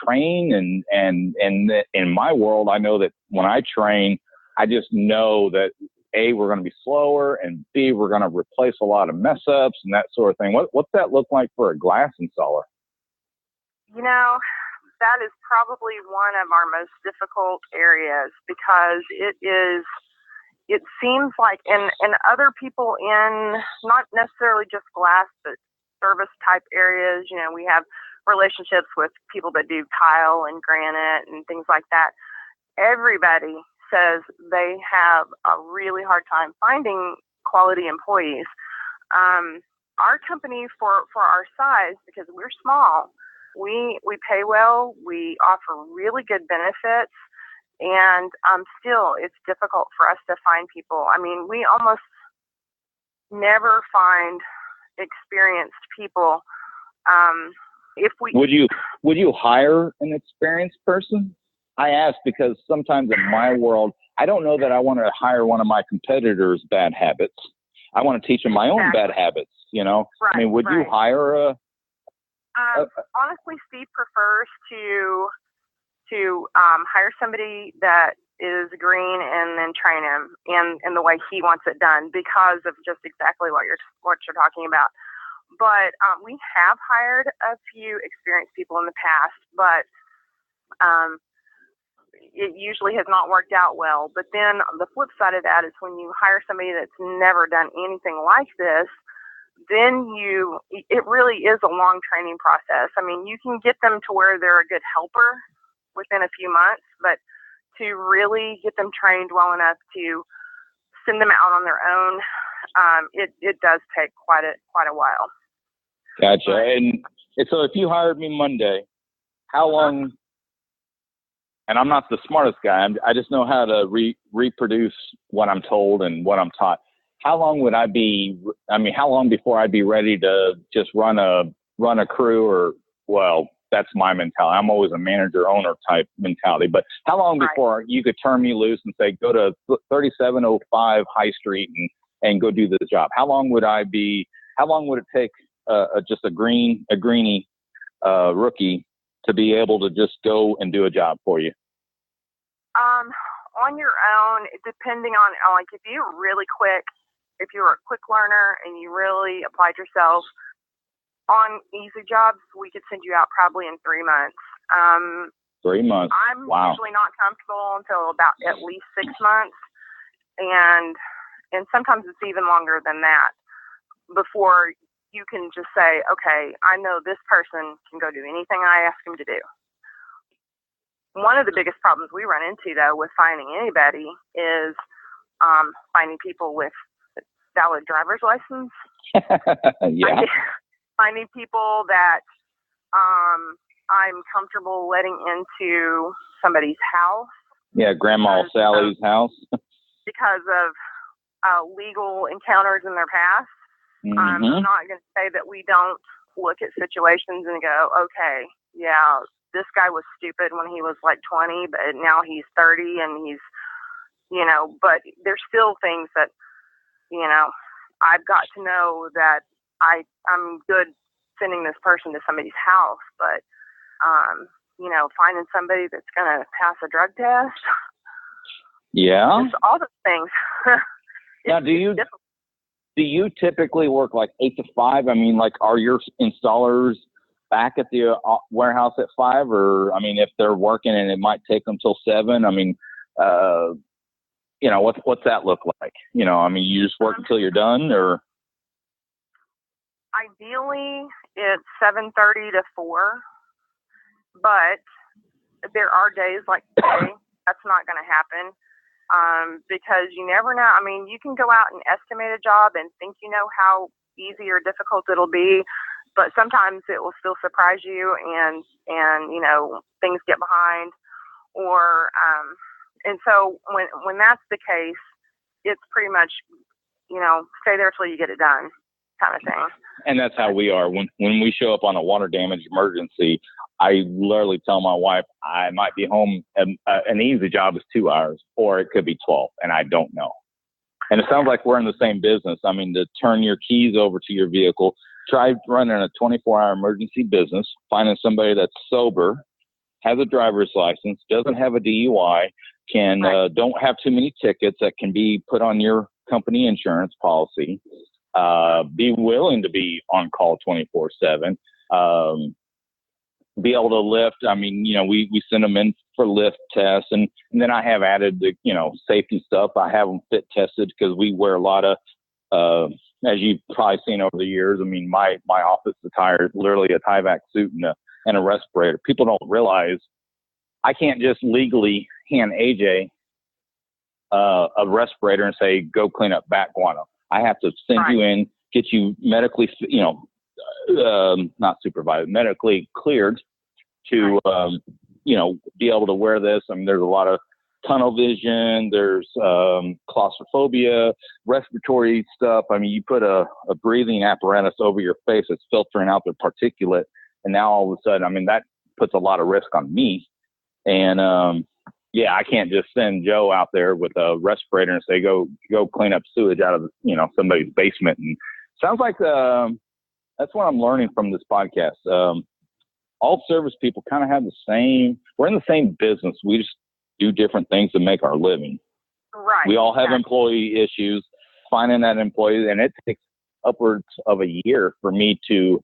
train? And in my world, I know that when I train, I just know that A, we're going to be slower, and B, we're going to replace a lot of mess ups and that sort of thing. What's that look like for a glass installer? That is probably one of our most difficult areas because it seems like, and other people in not necessarily just glass, but service type areas, we have relationships with people that do tile and granite and things like that. Everybody says they have a really hard time finding quality employees. Our company, for our size, because we're small, we pay well, we offer really good benefits, and still it's difficult for us to find people. I mean, we almost never find experienced people. If we would you hire an experienced person? I ask because sometimes in my world, I don't know that I want to hire one of my competitors' bad habits. I want to teach them my own bad habits, you know? Right, I mean, would you hire honestly, Steve prefers to hire somebody that is green and then train him in the way he wants it done because of just exactly what you're talking about. But we have hired a few experienced people in the past, but it usually has not worked out well. But then the flip side of that is when you hire somebody that's never done anything like this, then it really is a long training process. I mean, you can get them to where they're a good helper within a few months, but to really get them trained well enough to send them out on their own, it does take quite a while. Gotcha. And so if you hired me Monday, how long, and I'm not the smartest guy, I just know how to reproduce what I'm told and what I'm taught. How long before I'd be ready to just run a crew? Or, well, that's my mentality. I'm always a manager owner type mentality, but how long before you could turn me loose and say, go to 3705 High Street and go do this job? How long would it take just a greenie rookie to be able to just go and do a job for you? On your own, depending on, like, if you're really quick, if you're a quick learner and you really applied yourself on easy jobs, we could send you out probably in 3 months. 3 months. I'm usually not comfortable until about at least 6 months. And sometimes it's even longer than that before you can just say, okay, I know this person can go do anything I ask him to do. One of the biggest problems we run into, though, with finding anybody is finding people with valid driver's license. Yeah. Finding people that I'm comfortable letting into somebody's house. Yeah, Grandma Sally's house. Because of legal encounters in their past. Mm-hmm. I'm not going to say that we don't look at situations and go, okay, yeah, this guy was stupid when he was like 20, but now he's 30 and he's, but there's still things that, I've got to know that I'm good sending this person to somebody's house, but, finding somebody that's going to pass a drug test. Yeah. Just all those things. Now, do you typically work like 8 to 5? I mean, like, are your installers back at the warehouse at 5? Or, I mean, if they're working and it might take them till 7, I mean, what's that look like? I mean, you just work until you're done, or? Ideally, it's 7:30 to 4, but there are days like today that's not going to happen. Because you never know. I mean, you can go out and estimate a job and think you know how easy or difficult it'll be, but sometimes it will still surprise you and things get behind, or and so when that's the case, it's pretty much stay there till you get it done kind of thing. And that's how we are when we show up on a water damage emergency. I literally tell my wife I might be home. An easy job is 2 hours, or it could be 12, and I don't know. And it sounds like we're in the same business. I mean, to turn your keys over to your vehicle, try running a 24-hour emergency business, finding somebody that's sober, has a driver's license, doesn't have a DUI, don't have too many tickets that can be put on your company insurance policy, be willing to be on call 24/7. Be able to lift. I mean, we send them in for lift tests, and then I have added the, safety stuff. I have them fit tested because we wear a lot of, as you've probably seen over the years. I mean, my office attire is literally a Tyvek suit and a respirator. People don't realize I can't just legally hand AJ a respirator and say, go clean up bat guano. I have to send you in, get you medically, not supervised, medically cleared to, be able to wear this. I mean, there's a lot of tunnel vision, there's claustrophobia, respiratory stuff. I mean, you put a breathing apparatus over your face that's filtering out the particulate, and now all of a sudden, I mean, that puts a lot of risk on me. And, yeah, I can't just send Joe out there with a respirator and say, go clean up sewage out of, somebody's basement. And sounds like, that's what I'm learning from this podcast. All service people kind of have we're in the same business. We just do different things to make our living. Right. We all have employee issues, finding that employee, and it takes upwards of a year for me to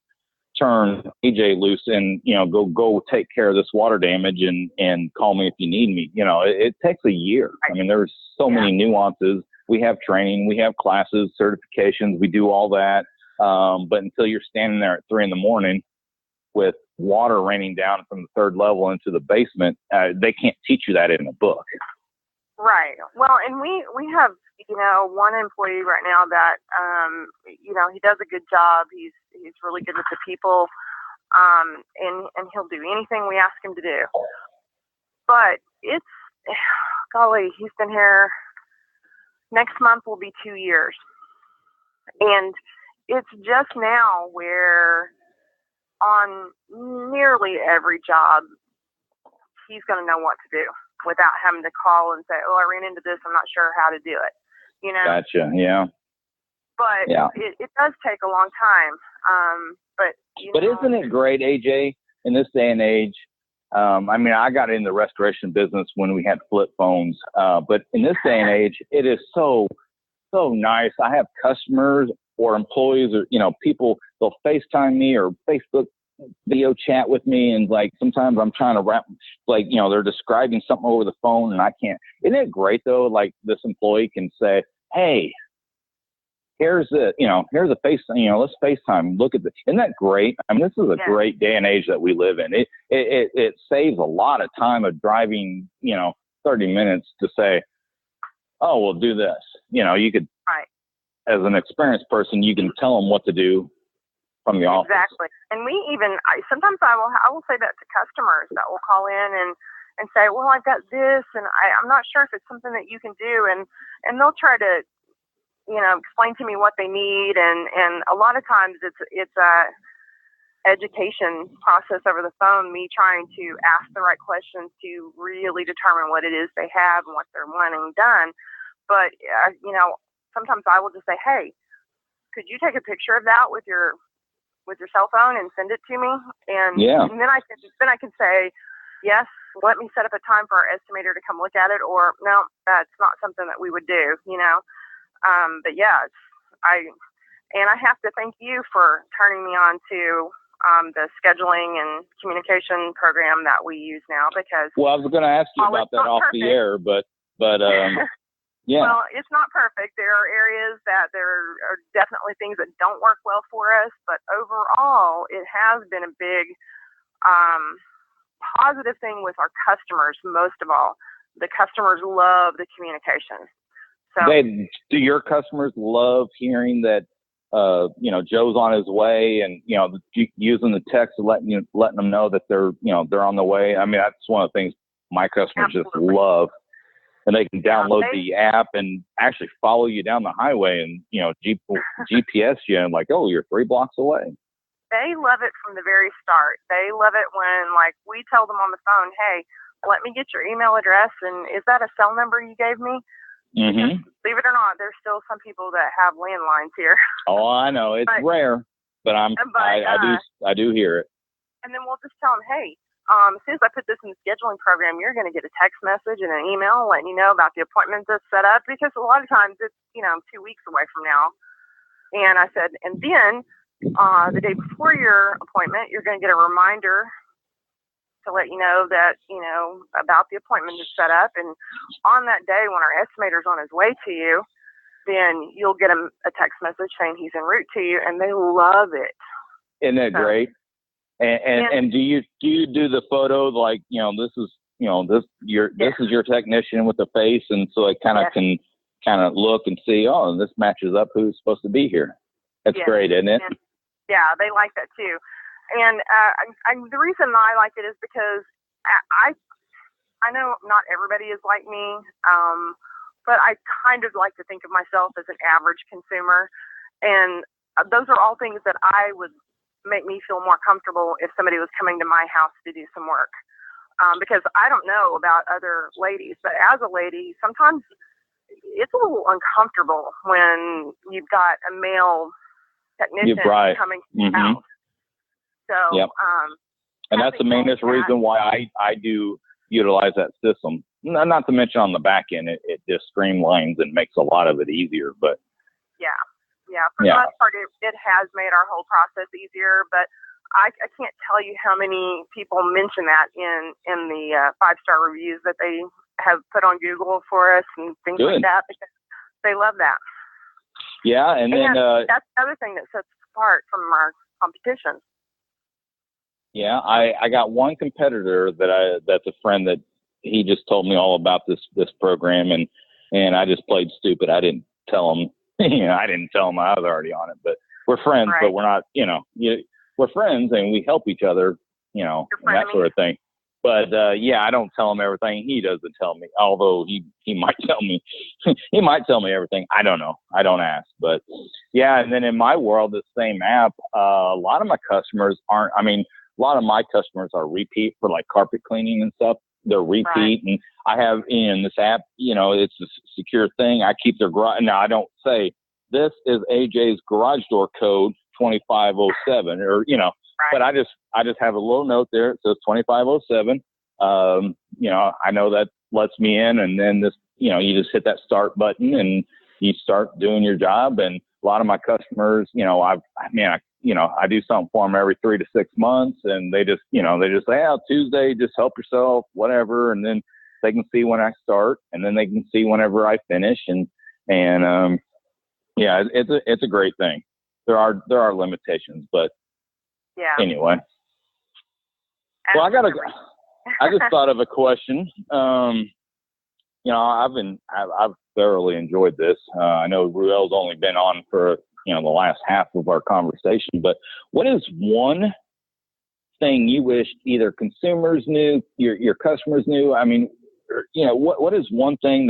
turn AJ loose and, go take care of this water damage and call me if you need me. It takes a year. I mean, there's so many nuances. We have training, we have classes, certifications, we do all that. But until you're standing there at 3 a.m. with water raining down from the 3rd level into the basement, they can't teach you that in a book. Right. Well, and we have, one employee right now that, he does a good job. He's really good with the people. And he'll do anything we ask him to do. But golly, he's been here. Next month will be 2 years. And it's just now where on nearly every job, he's going to know what to do without having to call and say, oh, I ran into this. I'm not sure how to do it. Gotcha. Yeah. But it does take a long time. But isn't it great, AJ, in this day and age? I got in the restoration business when we had flip phones. But in this day and age, it is so nice. I have customers or employees or, people, they'll FaceTime me or Facebook video chat with me. And sometimes I'm trying to wrap, they're describing something over the phone and I can't. Isn't it great though? This employee can say, hey, here's a face, let's FaceTime. Look at this. Isn't that great? I mean, this is a great day and age that we live in. It saves a lot of time of driving, 30 minutes to say, oh, we'll do this. You could, as an experienced person, you can tell them what to do from the office. Exactly. And sometimes I will say that to customers that will call in and say, well, I've got this and I'm not sure if it's something that you can do. And they'll try to, explain to me what they need. And a lot of times it's a education process over the phone, me trying to ask the right questions to really determine what it is they have and what they're wanting done. But, sometimes I will just say, hey, could you take a picture of that with your cell phone and send it to me? And then I can say, yes, let me set up a time for our estimator to come look at it, or no, that's not something that we would do, But I have to thank you for turning me on to the scheduling and communication program that we use now, because I was going to ask you about that off the air, but yeah. Well, it's not perfect. There are areas that there are definitely things that don't work well for us, but overall, it has been a big positive thing with our customers. Most of all, the customers love the communication. So, do your customers love hearing that, Joe's on his way and, using the text and letting them know that they're on the way? I mean, that's one of the things my customers just love. And they can download the app and actually follow you down the highway and, GPS you and oh, you're 3 blocks away. They love it from the very start. They love it when we tell them on the phone, hey, let me get your email address. And is that a cell number you gave me? Mm-hmm. Believe it or not, there's still some people that have landlines here. Oh, I know. It's rare, but I do hear it. And then we'll just tell them, hey, as soon as I put this in the scheduling program, you're going to get a text message and an email letting you know about the appointment that's set up, because a lot of times it's, 2 weeks away from now. And I said, and then the day before your appointment, you're going to get a reminder to let you know that, about the appointment that's set up. And on that day, when our estimator's on his way to you, then you'll get a text message saying he's en route to you, and they love it. Isn't that great? And do you do the photo this is your technician with the face, and so it kind of can look and see, oh, this matches up who's supposed to be here. That's great, isn't it? And, they like that too. And the reason I like it is because I know not everybody is like me, but I kind of like to think of myself as an average consumer, and those are all things that I would make me feel more comfortable if somebody was coming to my house to do some work. because I don't know about other ladies, but as a lady, sometimes it's a little uncomfortable when you've got a male technician coming to the house. So, yep. And that's the main reason why I do utilize that system. Not to mention on the back end, it just streamlines and makes a lot of it easier. But yeah, for the most part, it has made our whole process easier. But I can't tell you how many people mention that in the 5-star reviews that they have put on Google for us and things like that, because they love that. Yeah, and then that's the other thing that sets us apart from our competition. Yeah, I got one competitor that's a friend that he just told me all about this program, and I just played stupid. I didn't tell him. I didn't tell him I was already on it. But we're friends, but we're not. We're friends and we help each other. And that sort of thing. But I don't tell him everything. He doesn't tell me, although he might tell me. He might tell me everything. I don't know. I don't ask. But and then in my world, the same app. A lot of my customers aren't. I mean, a lot of my customers are repeat for like carpet cleaning and stuff. They're repeat, and I have in this app. It's a secure thing. I keep their garage. Now I don't say this is AJ's garage door code 2507, or but I just have a little note there. It says 2507. I know that lets me in, and then this, you just hit that start button and you start doing your job. And a lot of my customers, I do something for them every 3 to 6 months, and they just say, Tuesday, just help yourself, whatever. And then they can see when I start, and then they can see whenever I finish. It's a great thing. There are limitations, but anyway. Well, I just thought of a question. I've thoroughly enjoyed this. I know Ruel's only been on for, the last half of our conversation, but what is one thing you wish either consumers knew, your customers knew? I mean, what is one thing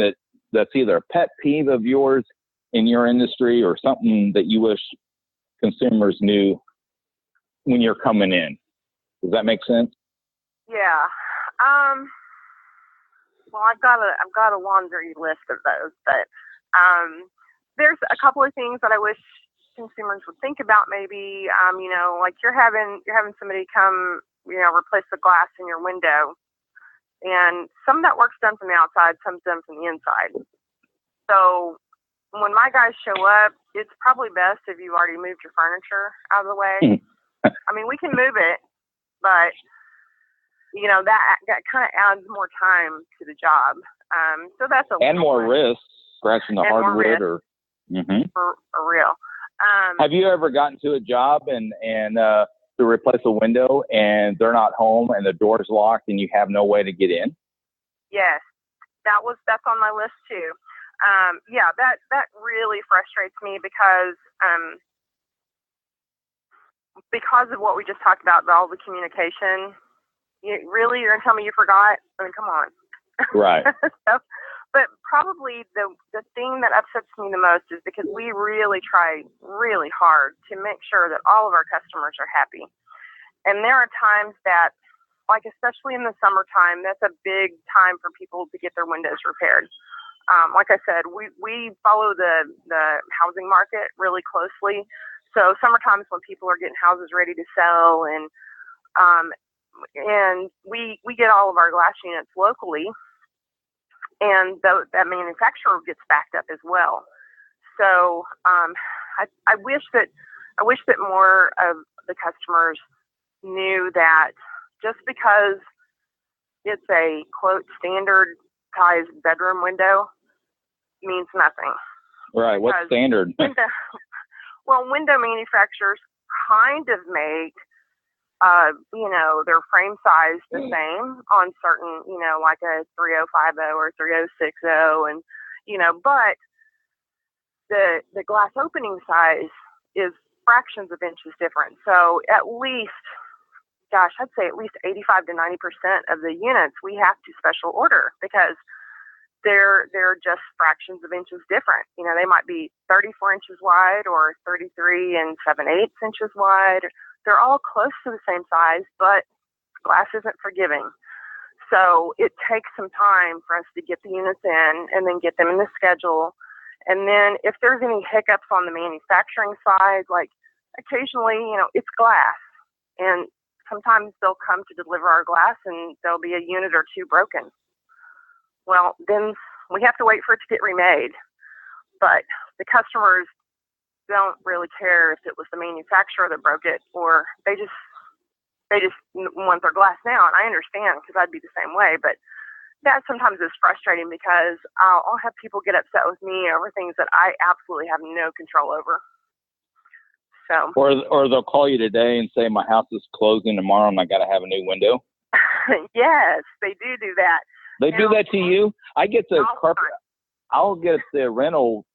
that's either a pet peeve of yours in your industry, or something that you wish consumers knew when you're coming in? Does that make sense? Yeah. Well, I've got a laundry list of those, but there's a couple of things that I wish consumers would think about. Maybe like you're having somebody come, replace the glass in your window, and some of that work's done from the outside, some's done from the inside. So when my guys show up, it's probably best if you already moved your furniture out of the way. I mean, we can move it, but that kind of adds more time to the job. So that's and more risk, scratching the hardwood for real. Have you ever gotten to a job and to replace a window and they're not home and the door's locked and you have no way to get in? Yes, that's on my list too. That really frustrates me because of what we just talked about all the communication. You're going to tell me you forgot? I mean, come on. Right. But probably the thing that upsets me the most is because we really try really hard to make sure that all of our customers are happy. And there are times that, like especially in the summertime, that's a big time for people to get their windows repaired. Like I said, we follow the housing market really closely. So summertime is when people are getting houses ready to sell, and we get all of our glass units locally, and that manufacturer gets backed up as well. So I wish that more of the customers knew that just because it's a quote standard size bedroom window means nothing. Right. What's standard? Window manufacturers kind of make their frame size the same on certain, like a 3050 or 3060, and but the glass opening size is fractions of inches different. So at least, I'd say at least 85 to 90% of the units we have to special order because they're just fractions of inches different. They might be 34 inches wide or 33 and 7/8 inches wide. They're all close to the same size, but glass isn't forgiving. So it takes some time for us to get the units in and then get them in the schedule. And then if there's any hiccups on the manufacturing side, like occasionally, it's glass. And sometimes they'll come to deliver our glass and there'll be a unit or two broken. Well, then we have to wait for it to get remade. But the customers don't really care if it was the manufacturer that broke it, or they just want their glass now. And I understand, because I'd be the same way. But that sometimes is frustrating, because I'll have people get upset with me over things that I absolutely have no control over. So, or they'll call you today and say, my house is closing tomorrow and I got to have a new window. Yes, they do that. They do that to you? I get the carpet. I'll get the rental,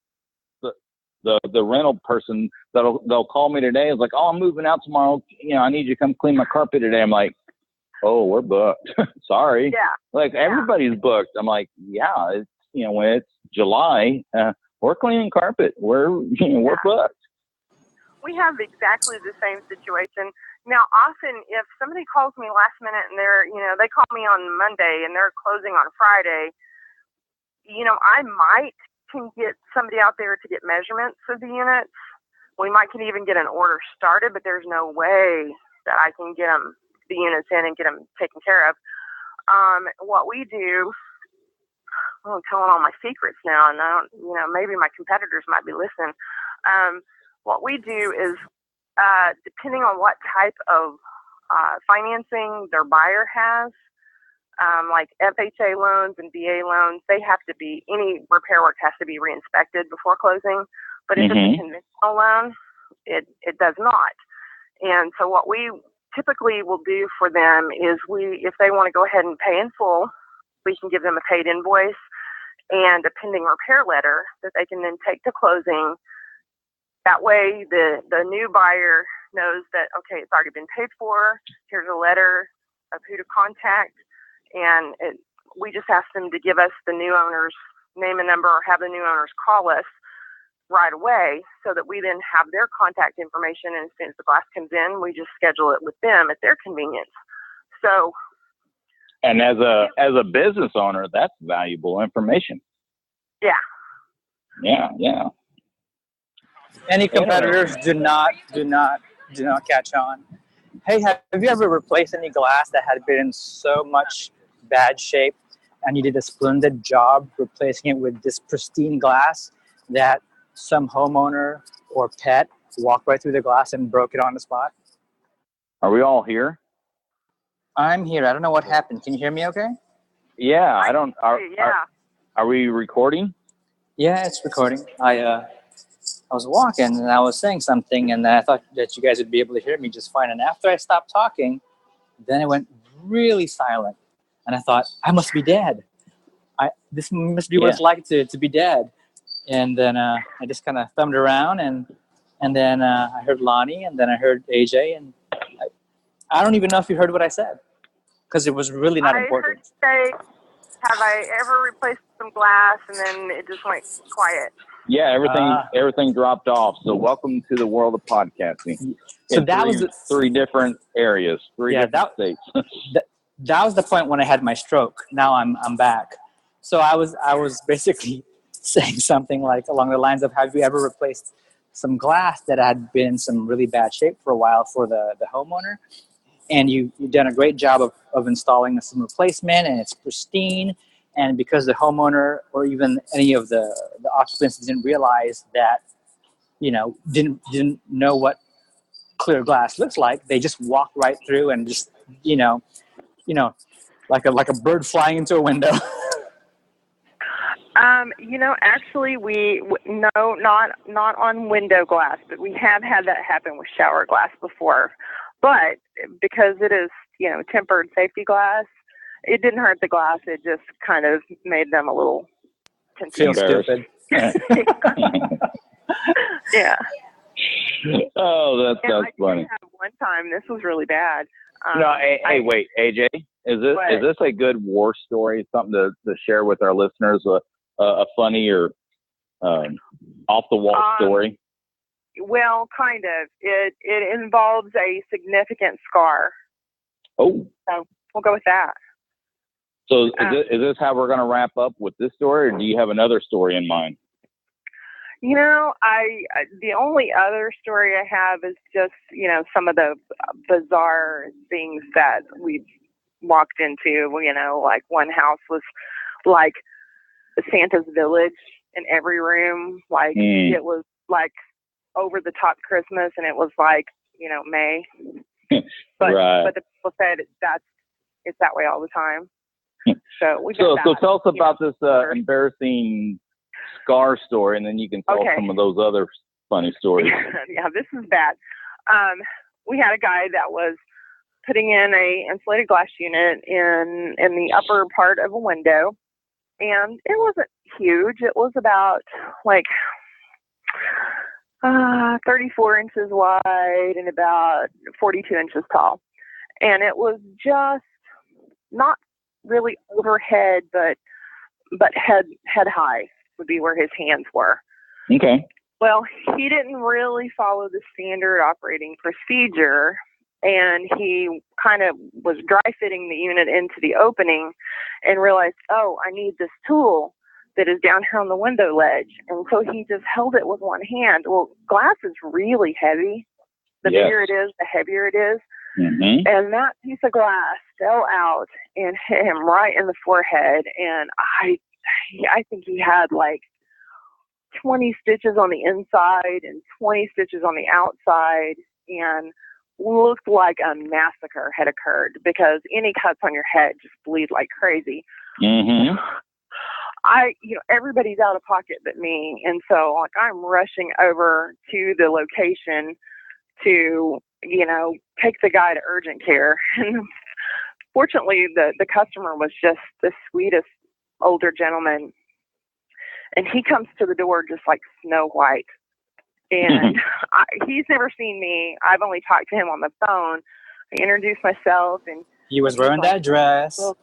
the rental person they'll call me today. It's like, oh, I'm moving out tomorrow. I need you to come clean my carpet today. I'm like, oh, we're booked. Sorry. Yeah. Like everybody's booked. I'm like, yeah, it's, when it's July, we're cleaning carpet. We're booked. We have exactly the same situation. Now, often if somebody calls me last minute and they call me on Monday and they're closing on Friday, I might can get somebody out there to get measurements of the units. We might can even get an order started, but there's no way that I can get the units in and get them taken care of. What we do, I'm telling all my secrets now, and I don't, maybe my competitors might be listening. What we do is, depending on what type of financing their buyer has, like FHA loans and VA loans, any repair work has to be re-inspected before closing. But if it's a conventional loan, it does not. And so what we typically will do for them is if they want to go ahead and pay in full, we can give them a paid invoice and a pending repair letter that they can then take to closing. That way the new buyer knows that, okay, it's already been paid for. Here's a letter of who to contact. And we just ask them to give us the new owner's name and number, or have the new owners call us right away, so that we then have their contact information. And as soon as the glass comes in, we just schedule it with them at their convenience. So, and as a business owner, that's valuable information. Yeah. Yeah. Any competitors do not catch on. Hey, have you ever replaced any glass that had been in so much bad shape, and you did a splendid job replacing it with this pristine glass that some homeowner or pet walked right through the glass and broke it on the spot? Are we all here? I'm here. I don't know what happened. Can you hear me okay? Yeah, I don't. Are we recording? Yeah, it's recording. I was walking and I was saying something, and I thought that you guys would be able to hear me just fine. And after I stopped talking, then it went really silent. And I thought, I must be dead. This must be what it's like to be dead. And then I just kind of thumbed around, and then I heard Lonnie, and then I heard AJ, and I don't even know if you heard what I said, because it was really not important. I heard you say, have I ever replaced some glass? And then it just went quiet. Yeah, everything dropped off. So welcome to the world of podcasting. So that was three different areas, different states. That was the point when I had my stroke. Now I'm back. So I was basically saying something like along the lines of, have you ever replaced some glass that had been in some really bad shape for a while for the homeowner? And you've done a great job of installing some replacement, and it's pristine. And because the homeowner or even any of the occupants didn't realize that, didn't know what clear glass looks like, they just walk right through and just, like a bird flying into a window. Actually, not on window glass, but we have had that happen with shower glass before. But because it is, tempered safety glass, it didn't hurt the glass. It just kind of made them a little confused. Feel stupid. Yeah. Oh, that's funny. One time, this was really bad. Hey, wait, AJ, is this a good war story? Something to share with our listeners? A funny or off the wall story? Well, kind of. It involves a significant scar. Oh. So we'll go with that. So is this how we're going to wrap up with this story, or do you have another story in mind? You know, the only other story I have is just, you know, some of the bizarre things that we've walked into. You know, like one house was like Santa's village in every room. Like it was like over the top Christmas, and it was like, you know, May. But the people said it's that way all the time. So tell us about this embarrassing scar story, and then you can tell some of those other funny stories. Yeah, this is bad. We had a guy that was putting in a insulated glass unit in the upper part of a window, and it wasn't huge. It was about like 34 inches wide and about 42 inches tall, and it was just not really overhead, but head high would be where his hands were. Okay. Well, he didn't really follow the standard operating procedure, and he kind of was dry fitting the unit into the opening and realized, oh, I need this tool that is down here on the window ledge. And so he just held it with one hand. Well, glass is really heavy. The bigger it is, the heavier it is. Mm-hmm. And that piece of glass fell out and hit him right in the forehead. And I think he had like 20 stitches on the inside and 20 stitches on the outside, and looked like a massacre had occurred, because any cuts on your head just bleed like crazy. Mm-hmm. Everybody's out of pocket but me. And so like I'm rushing over to the location to, you know, take the guy to urgent care. And fortunately the customer was just the sweetest older gentleman. And he comes to the door just like Snow White. And he's never seen me. I've only talked to him on the phone. I introduced myself, and he was wearing that dress. Well,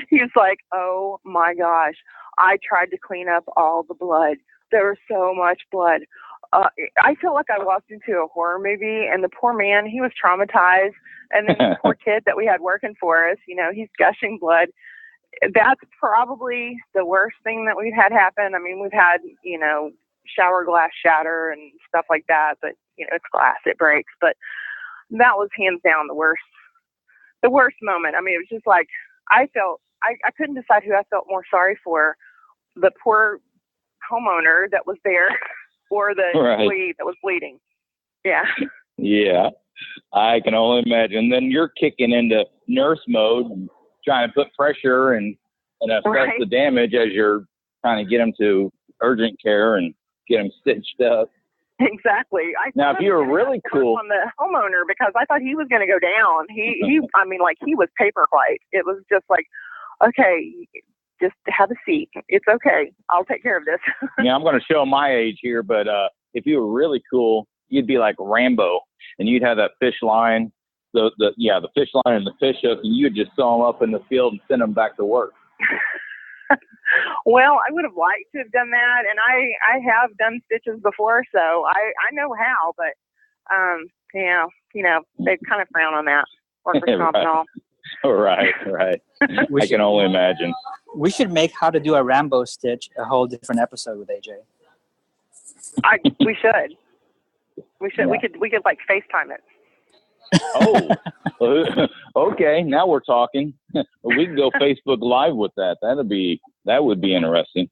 he was like, oh my gosh, I tried to clean up all the blood. There was so much blood. I felt like I walked into a horror movie, and the poor man, he was traumatized. And then the poor kid that we had working for us, you know, he's gushing blood. That's probably the worst thing that we've had happen. I mean, we've had, you know, shower glass shatter and stuff like that, but you know, it's glass, it breaks. But that was hands down the worst moment. I mean, it was just like, I couldn't decide who I felt more sorry for, the poor homeowner that was there or the employee that was bleeding. Yeah. Yeah. I can only imagine. Then you're kicking into nurse mode and trying to put pressure and assess the damage as you're trying to get them to urgent care and get them stitched up. Exactly. Now, if you were really cool on the homeowner, because I thought he was going to go down. He was paper white. It was just like, okay, just have a seat. It's okay. I'll take care of this. Yeah, I'm going to show my age here, but if you were really cool, you'd be like Rambo, and you'd have that fish line, the fish line and the fish hook, and you'd just sew them up in the field and send them back to work. Well, I would have liked to have done that, and I have done stitches before, so I know how, but they kind of frown on that, workers' comp and all. Right. I can only imagine. We should make how to do a Rambo stitch a whole different episode with AJ. We should. Yeah. We could like FaceTime it. Oh, okay. Now we're talking. We can go Facebook Live with that. That would be interesting.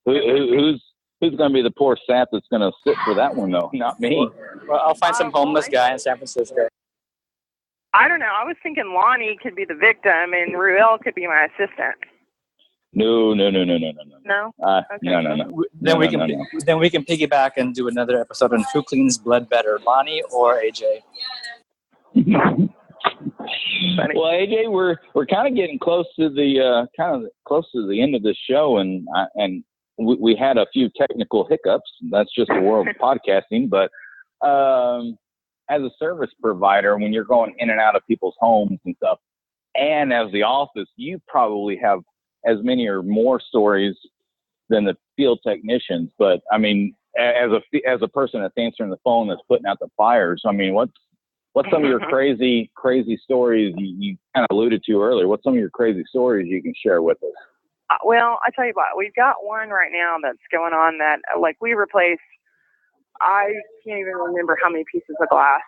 Who's going to be the poor sap that's going to sit for that one though? Not me. Well, I'll find some homeless guy in San Francisco. I don't know. I was thinking Lonnie could be the victim and Ruel could be my assistant. No. No? Okay. No. Then we can piggyback and do another episode on who cleans blood better, Lonnie or AJ. Well, AJ, we're kind of getting close to the end of the show, and we had a few technical hiccups. That's just the world of podcasting. But as a service provider, when you're going in and out of people's homes and stuff, and as the office, you probably have as many or more stories than the field technicians. But I mean, as a person that's answering the phone, that's putting out the fires, I mean, what's What's some of your crazy stories you kind of alluded to earlier? What's some of your crazy stories you can share with us? Well, I tell you what, we've got one right now that's going on that, like, we replaced, I can't even remember how many pieces of glass,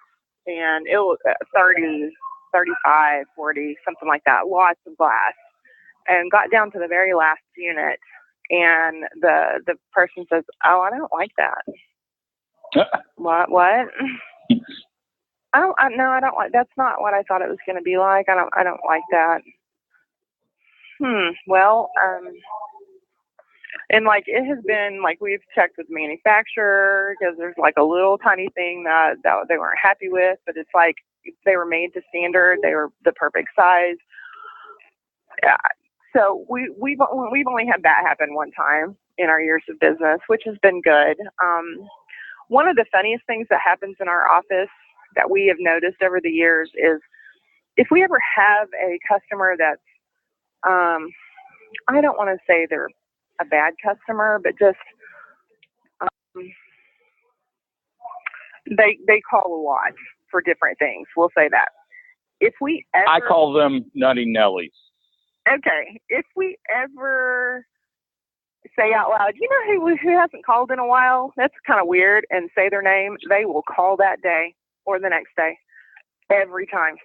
and it was 30, 35, 40, something like that, lots of glass, and got down to the very last unit, and the person says, "Oh, I don't like that." What? I don't like, that's not what I thought it was going to be like. I don't like that. Well, and like, it has been like, we've checked with the manufacturer because there's like a little tiny thing that they weren't happy with, but it's like, they were made to standard. They were the perfect size. So we've only had that happen one time in our years of business, which has been good. One of the funniest things that happens in our office that we have noticed over the years is if we ever have a customer that's, I don't want to say they're a bad customer, but just they call a lot for different things. We'll say that. If we ever, I call them Nutty Nellies. Okay, if we ever say out loud, you know who hasn't called in a while? That's kind of weird, and say their name, they will call that day or the next day, every time.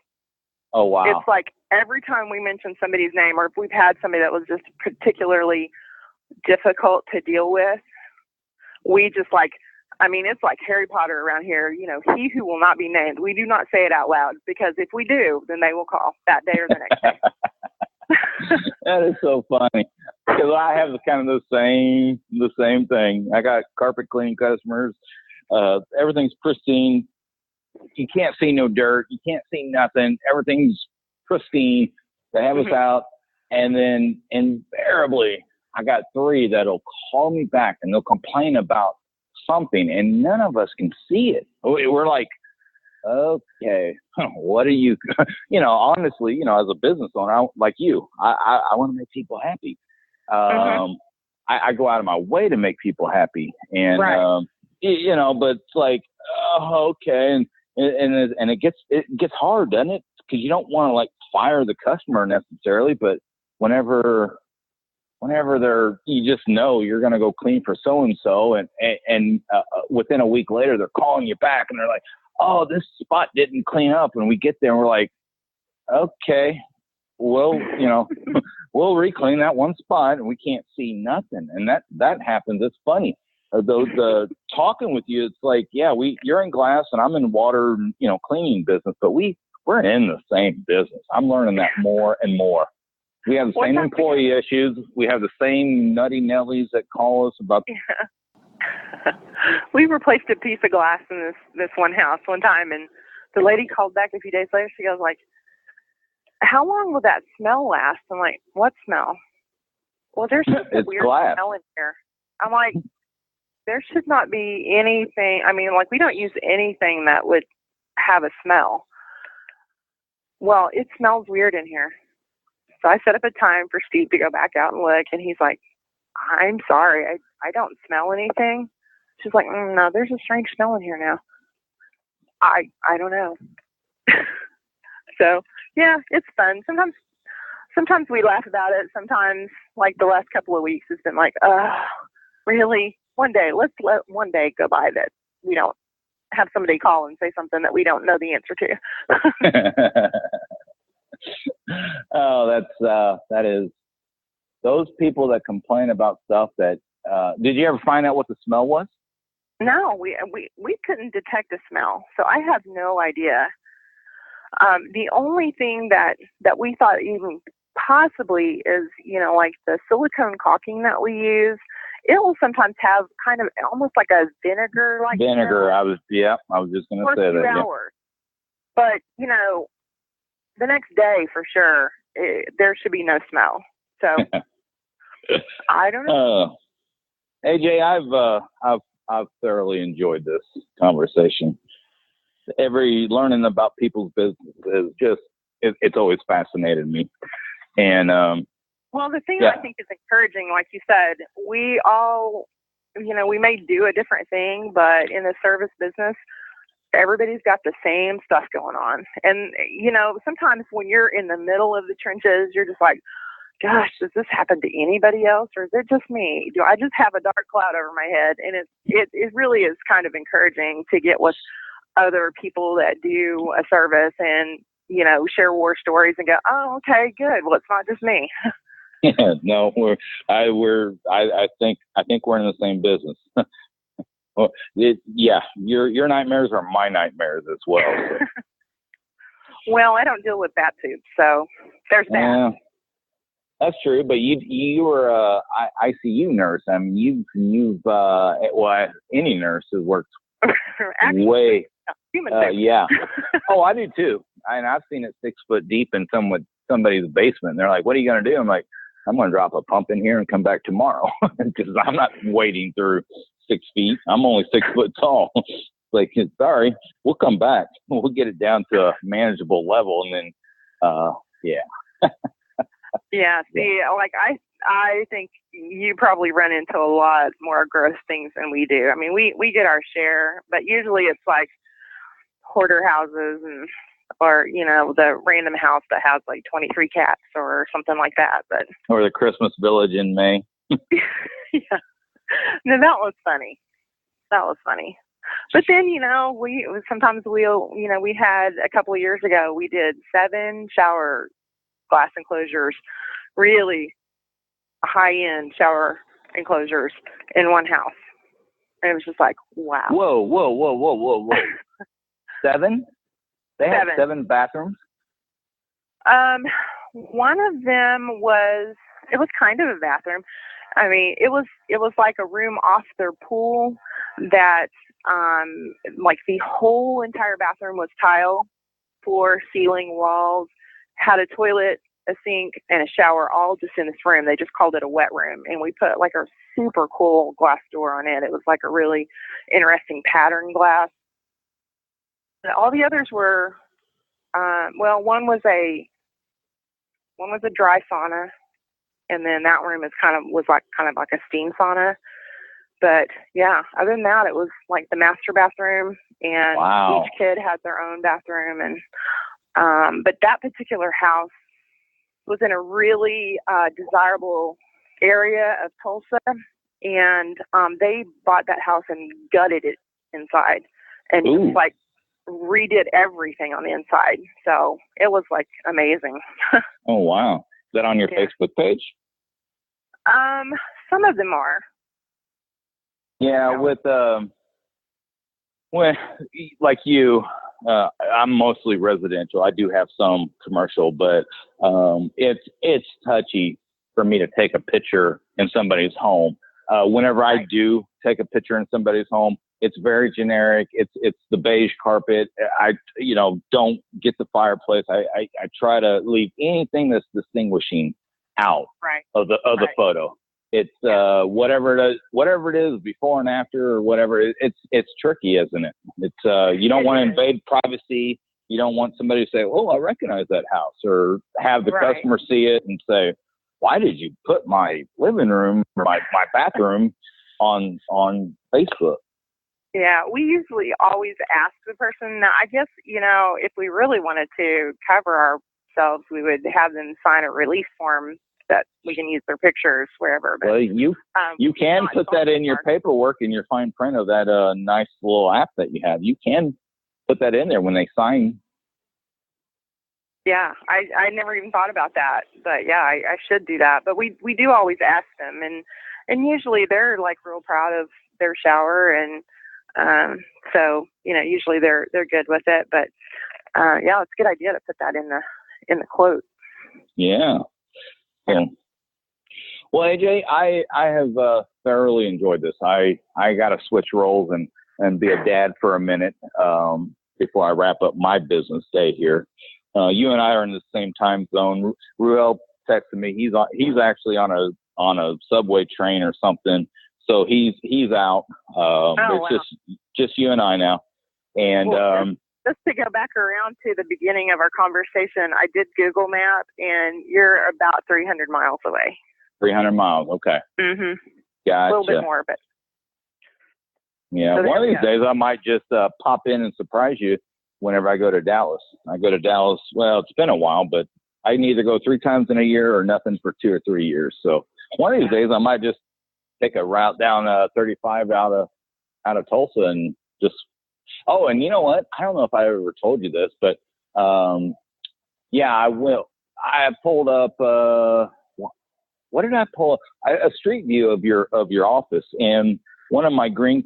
Oh, wow. It's like every time we mention somebody's name, or if we've had somebody that was just particularly difficult to deal with, we just like, I mean, it's like Harry Potter around here, you know, he who will not be named. We do not say it out loud, because if we do, then they will call that day or the next day. That is so funny, because I have kind of the same thing. I got carpet cleaning customers. Everything's pristine. You can't see no dirt. You can't see nothing. Everything's pristine. They have us out, and then invariably I got 3 that'll call me back and they'll complain about something, and none of us can see it. We're like, okay, what are you, honestly, as a business owner, I want to make people happy. I go out of my way to make people happy, and, right. But it's like, okay. And it gets hard, doesn't it? Because you don't want to like fire the customer necessarily, but whenever you just know you're going to go clean for so-and-so, and within a week later, they're calling you back and they're like, "Oh, this spot didn't clean up." And we get there and we're like, "Okay, well, we'll re-clean that one spot," and we can't see nothing. And that happens. It's funny. The talking with you, it's like, yeah, you're in glass and I'm in water, cleaning business, but we're in the same business. I'm learning that more and more. We have the same employee issues. We have the same Nutty Nellies that call us about. Yeah. We replaced a piece of glass in this one house one time, and the lady called back a few days later. She goes like, "How long will that smell last?" I'm like, "What smell?" "Well, there's just a weird smell in here." I'm like, there should not be anything. I mean, like, we don't use anything that would have a smell. "Well, it smells weird in here." So I set up a time for Steve to go back out and look, and he's like, "I'm sorry, I don't smell anything." She's like, "No, there's a strange smell in here now." I don't know. So yeah, it's fun. Sometimes we laugh about it. Sometimes, like the last couple of weeks, it's been like, really? Let's let one day go by that we don't have somebody call and say something that we don't know the answer to. Oh, that is those people that complain about stuff that, did you ever find out what the smell was? No, we couldn't detect a smell, so I have no idea. The only thing that we thought even possibly is, like the silicone caulking that we use, it will sometimes have kind of almost like a vinegar. Vinegar. I was just going to say that. For 2 hours. But, the next day for sure, there should be no smell. So I don't know. AJ, I've thoroughly enjoyed this conversation. Learning about people's business is just, it's always fascinated me. And, well, the thing I think is encouraging, like you said, we all, we may do a different thing, but in the service business, everybody's got the same stuff going on. And, you know, sometimes when you're in the middle of the trenches, you're just like, gosh, does this happen to anybody else, or is it just me? Do I just have a dark cloud over my head? And it really is kind of encouraging to get with other people that do a service and, you know, share war stories and go, oh, okay, good. Well, it's not just me. Yeah, no, I think we're in the same business. Well, your nightmares are my nightmares as well. So. Well, I don't deal with bat tubes, so there's that. Yeah, that's true. But you were a ICU nurse. I mean, you've any nurse who works Actually, way. Human yeah. Oh, I do too. And I've seen it 6 foot deep in somebody's basement. And they're like, "What are you going to do?" I'm like, "I'm going to drop a pump in here and come back tomorrow," because I'm not wading through 6 feet. I'm only 6 foot tall. Like, sorry, we'll come back. We'll get it down to a manageable level, and then, yeah. Yeah. See, like I think you probably run into a lot more gross things than we do. I mean, we get our share, but usually it's like hoarder houses or, you know, the random house that has like 23 cats or something like that. But or the Christmas village in May. Yeah. No, that was funny. But then, you know, we had a couple of years ago, we did 7 shower glass enclosures, really high-end shower enclosures in one house. And it was just like, wow. Whoa. 7? They had 7 bathrooms? One of them it was kind of a bathroom. I mean, it was like a room off their pool that, like the whole entire bathroom was tile, floor, ceiling, walls, had a toilet, a sink, and a shower all just in this room. They just called it a wet room. And we put like a super cool glass door on it. It was like a really interesting pattern glass. And all the others were, one was a dry sauna. And then that room was like a steam sauna. But yeah, other than that, it was like the master bathroom, and wow. Each kid had their own bathroom. And but that particular house was in a really desirable area of Tulsa, and they bought that house and gutted it inside, and just like redid everything on the inside. So it was like amazing. Oh wow. Is that on your Facebook page? Some of them are. Yeah, with like you, I'm mostly residential. I do have some commercial, but it's touchy for me to take a picture in somebody's home. Whenever I do take a picture in somebody's home, it's very generic. It's the beige carpet. I don't get the fireplace. I try to leave anything that's distinguishing out of the photo. It's whatever it is before and after or whatever. It's tricky, isn't it? It's you don't want to invade privacy. You don't want somebody to say, "Oh, I recognize that house," or have the customer see it and say, "Why did you put my living room or my bathroom on Facebook?" Yeah, we usually always ask the person. Now, I guess, if we really wanted to cover ourselves, we would have them sign a release form that we can use their pictures wherever. But, well, you can put that in your paperwork in your fine print of that nice little app that you have. You can put that in there when they sign. Yeah, I never even thought about that. But, yeah, I should do that. But we do always ask them. And usually they're, like, real proud of their shower. And so, usually they're good with it. But, yeah, it's a good idea to put that in the quote. Yeah. Well, AJ, I have thoroughly enjoyed this. I got to switch roles and be a dad for a minute before I wrap up my business day here. You and I are in the same time zone. Ruel texted me. He's actually on a subway train or something, so he's out. It's just you and I now. And just to go back around to the beginning of our conversation, I did Google Map, and you're about 300 miles away. 300 miles, okay. Mm-hmm. Gotcha. A little bit more, but. Yeah, So one of these days I might just pop in and surprise you whenever I go to Dallas. I go to Dallas, well, it's been a while, but I can either go 3 times in a year or nothing for 2 or 3 years. So one of these days I might just take a route down 35 out of Tulsa and just, oh, and you know what? I don't know if I ever told you this, but yeah, I will. I pulled up, what did I pull up? A street view of your office, and one of my green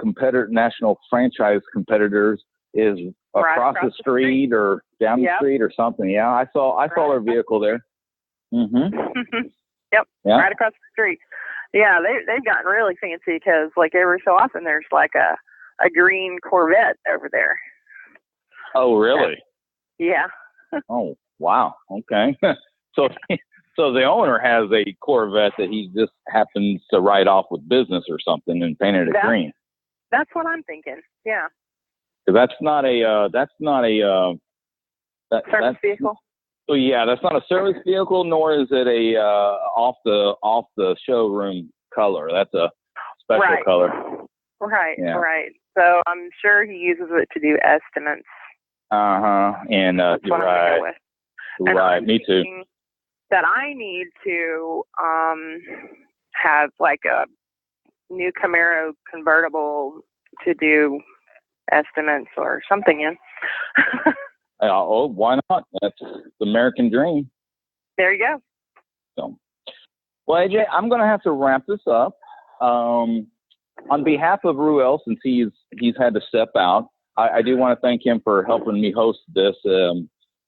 national franchise competitors is across the street or down the street or something. Yeah, I saw their vehicle there. Mm-hmm. Yep, yeah. Right across the street. Yeah, they've gotten really fancy because like every so often there's like a green Corvette over there. Oh, really? Yeah. Oh, wow. Okay. So the owner has a Corvette that he just happens to write off with business or something and painted it green. That's what I'm thinking. Yeah. That's not a service vehicle. So yeah, that's not a service vehicle, nor is it a off the showroom color. That's a special color. Right. Yeah. Right. So I'm sure he uses it to do estimates. And you're right. Right. Me too. That I need to have like a new Camaro convertible to do estimates or something in. Oh, why not? That's the American dream. There you go. So, well, AJ, I'm going to have to wrap this up. On behalf of Ruel, since he's had to step out, I do want to thank him for helping me host this.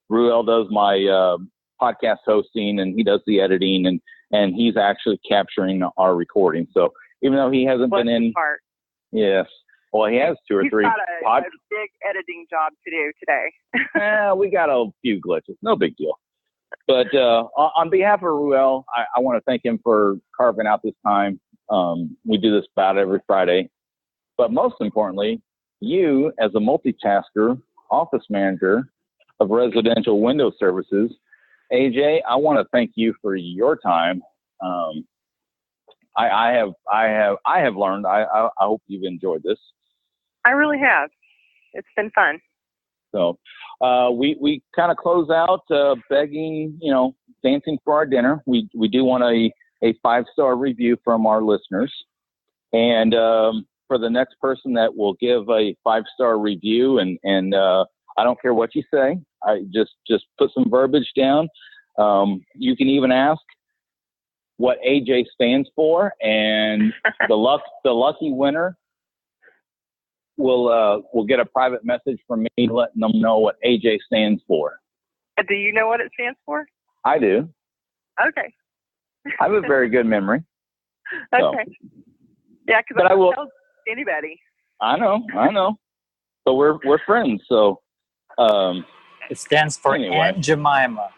Ruel does my podcast hosting, and he does the editing, and he's actually capturing our recording. So even though he hasn't been in, yes, well, he has 2 or 3. He's got a big editing job to do today. We got a few glitches, no big deal. But on behalf of Ruel, I want to thank him for carving out this time. We do this about every Friday, but most importantly, you as a multitasker, office manager of residential window services, AJ, I want to thank you for your time. I have learned. I hope you've enjoyed this. I really have. It's been fun. So we kind of close out begging, dancing for our dinner. We do want a 5-star review from our listeners, and for the next person that will give a 5-star review, and I don't care what you say. I just put some verbiage down. You can even ask what AJ stands for, and the lucky winner will get a private message from me letting them know what AJ stands for. Do you know what it stands for? I do. Okay. I have a very good memory. Okay. So. Yeah, because I won't tell anybody. I know. So we're friends. So it stands for Aunt Jemima.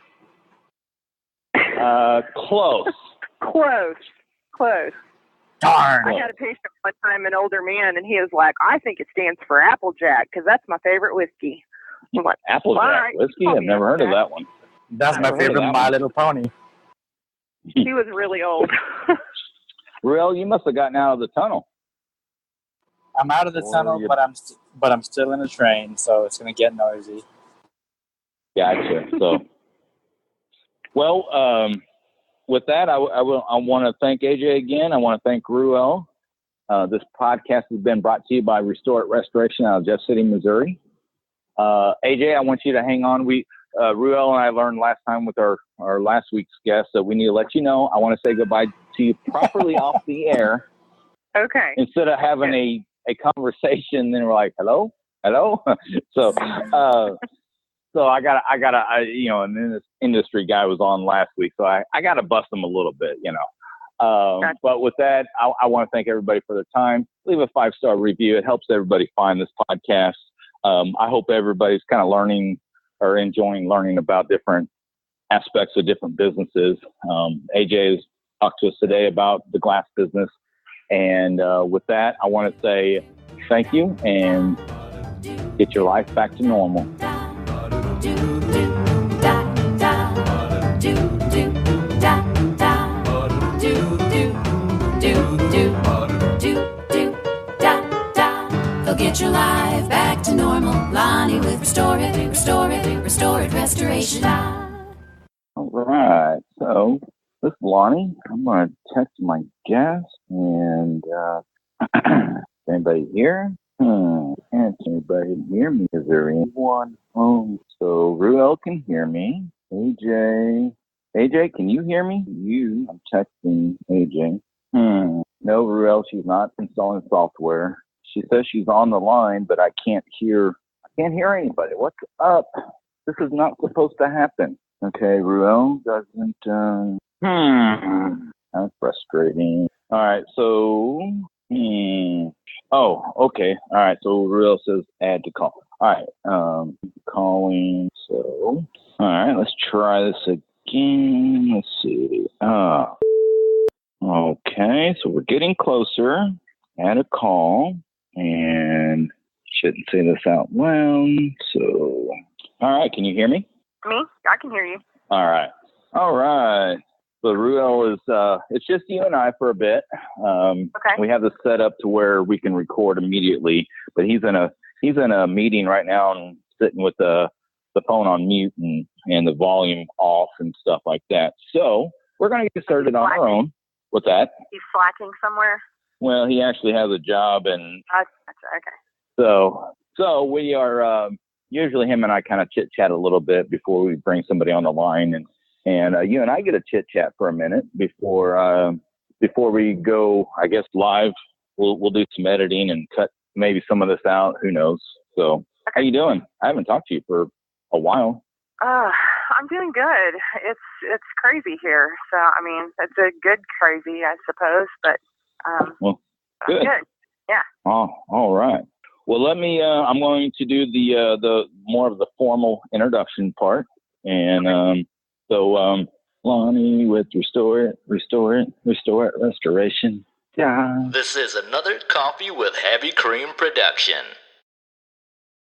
Close. Close. Darn. I had a patient one time, an older man, and he was like, I think it stands for Applejack because that's my favorite whiskey. I'm like, Applejack whiskey? I've never heard of that one. That's my favorite My Little Pony. He was really old. Ruel, you must have gotten out of the tunnel. I'm out of the tunnel, but I'm still in the train, so it's going to get noisy. Gotcha. So, well, with that, I want to thank AJ again. I want to thank Ruel. This podcast has been brought to you by Restore It Restoration out of Jeff City, Missouri. AJ, I want you to hang on. Ruel and I learned last time with our last week's guest that we need to let you know. I want to say goodbye to you properly off the air. Okay. Instead of having a conversation, then we're like, hello. So I got an industry guy was on last week, so I got to bust him a little bit, Gotcha. But with that, I want to thank everybody for their time. Leave a 5-star review. It helps everybody find this podcast. I hope everybody's kind of learning or enjoying learning about different aspects of different businesses. AJ has talked to us today about the glass business. And with that, I want to say thank you and get your life back to normal. get your life back to normal. Lonnie with Restore It, Restoration. All right. So this is Lonnie. I'm going to text my guest and anybody here? Can't anybody hear me? Is there anyone home? So Ruel can hear me. AJ, can you hear me? I'm texting AJ. No, Ruel, she's not installing software. She says she's on the line, but I can't hear anybody. What's up? This is not supposed to happen. Okay, Ruel doesn't. That's frustrating. All right, so. Oh, okay. All right, so Ruel says add to call. All right, calling. So, all right, let's try this again. Let's see. Okay, so we're getting closer. Add a call, and shouldn't say this out loud. So, all right, can you hear me? Me? I can hear you. All right. So Ruel is, it's just you and I for a bit. Okay. We have this set up to where we can record immediately, but he's in a meeting right now and sitting with the phone on mute and the volume off and stuff like that. So we're going to get started on our own. What's that? He's slacking somewhere? Well, he actually has a job and okay. So we are, usually him and I kind of chit chat a little bit before we bring somebody on the line and you and I get a chit chat for a minute before we go, I guess, live. We'll do some editing and cut maybe some of this out. Who knows? So, How you doing? I haven't talked to you for a while. I'm doing good. It's crazy here. So, I mean, it's a good crazy, I suppose. But well, good. I'm good. Yeah. Oh, all right. Well, let me. I'm going to do the more of the formal introduction part, and so Lonnie with Restore It, Restoration. Yeah. This is another Coffee with Heavy Cream production.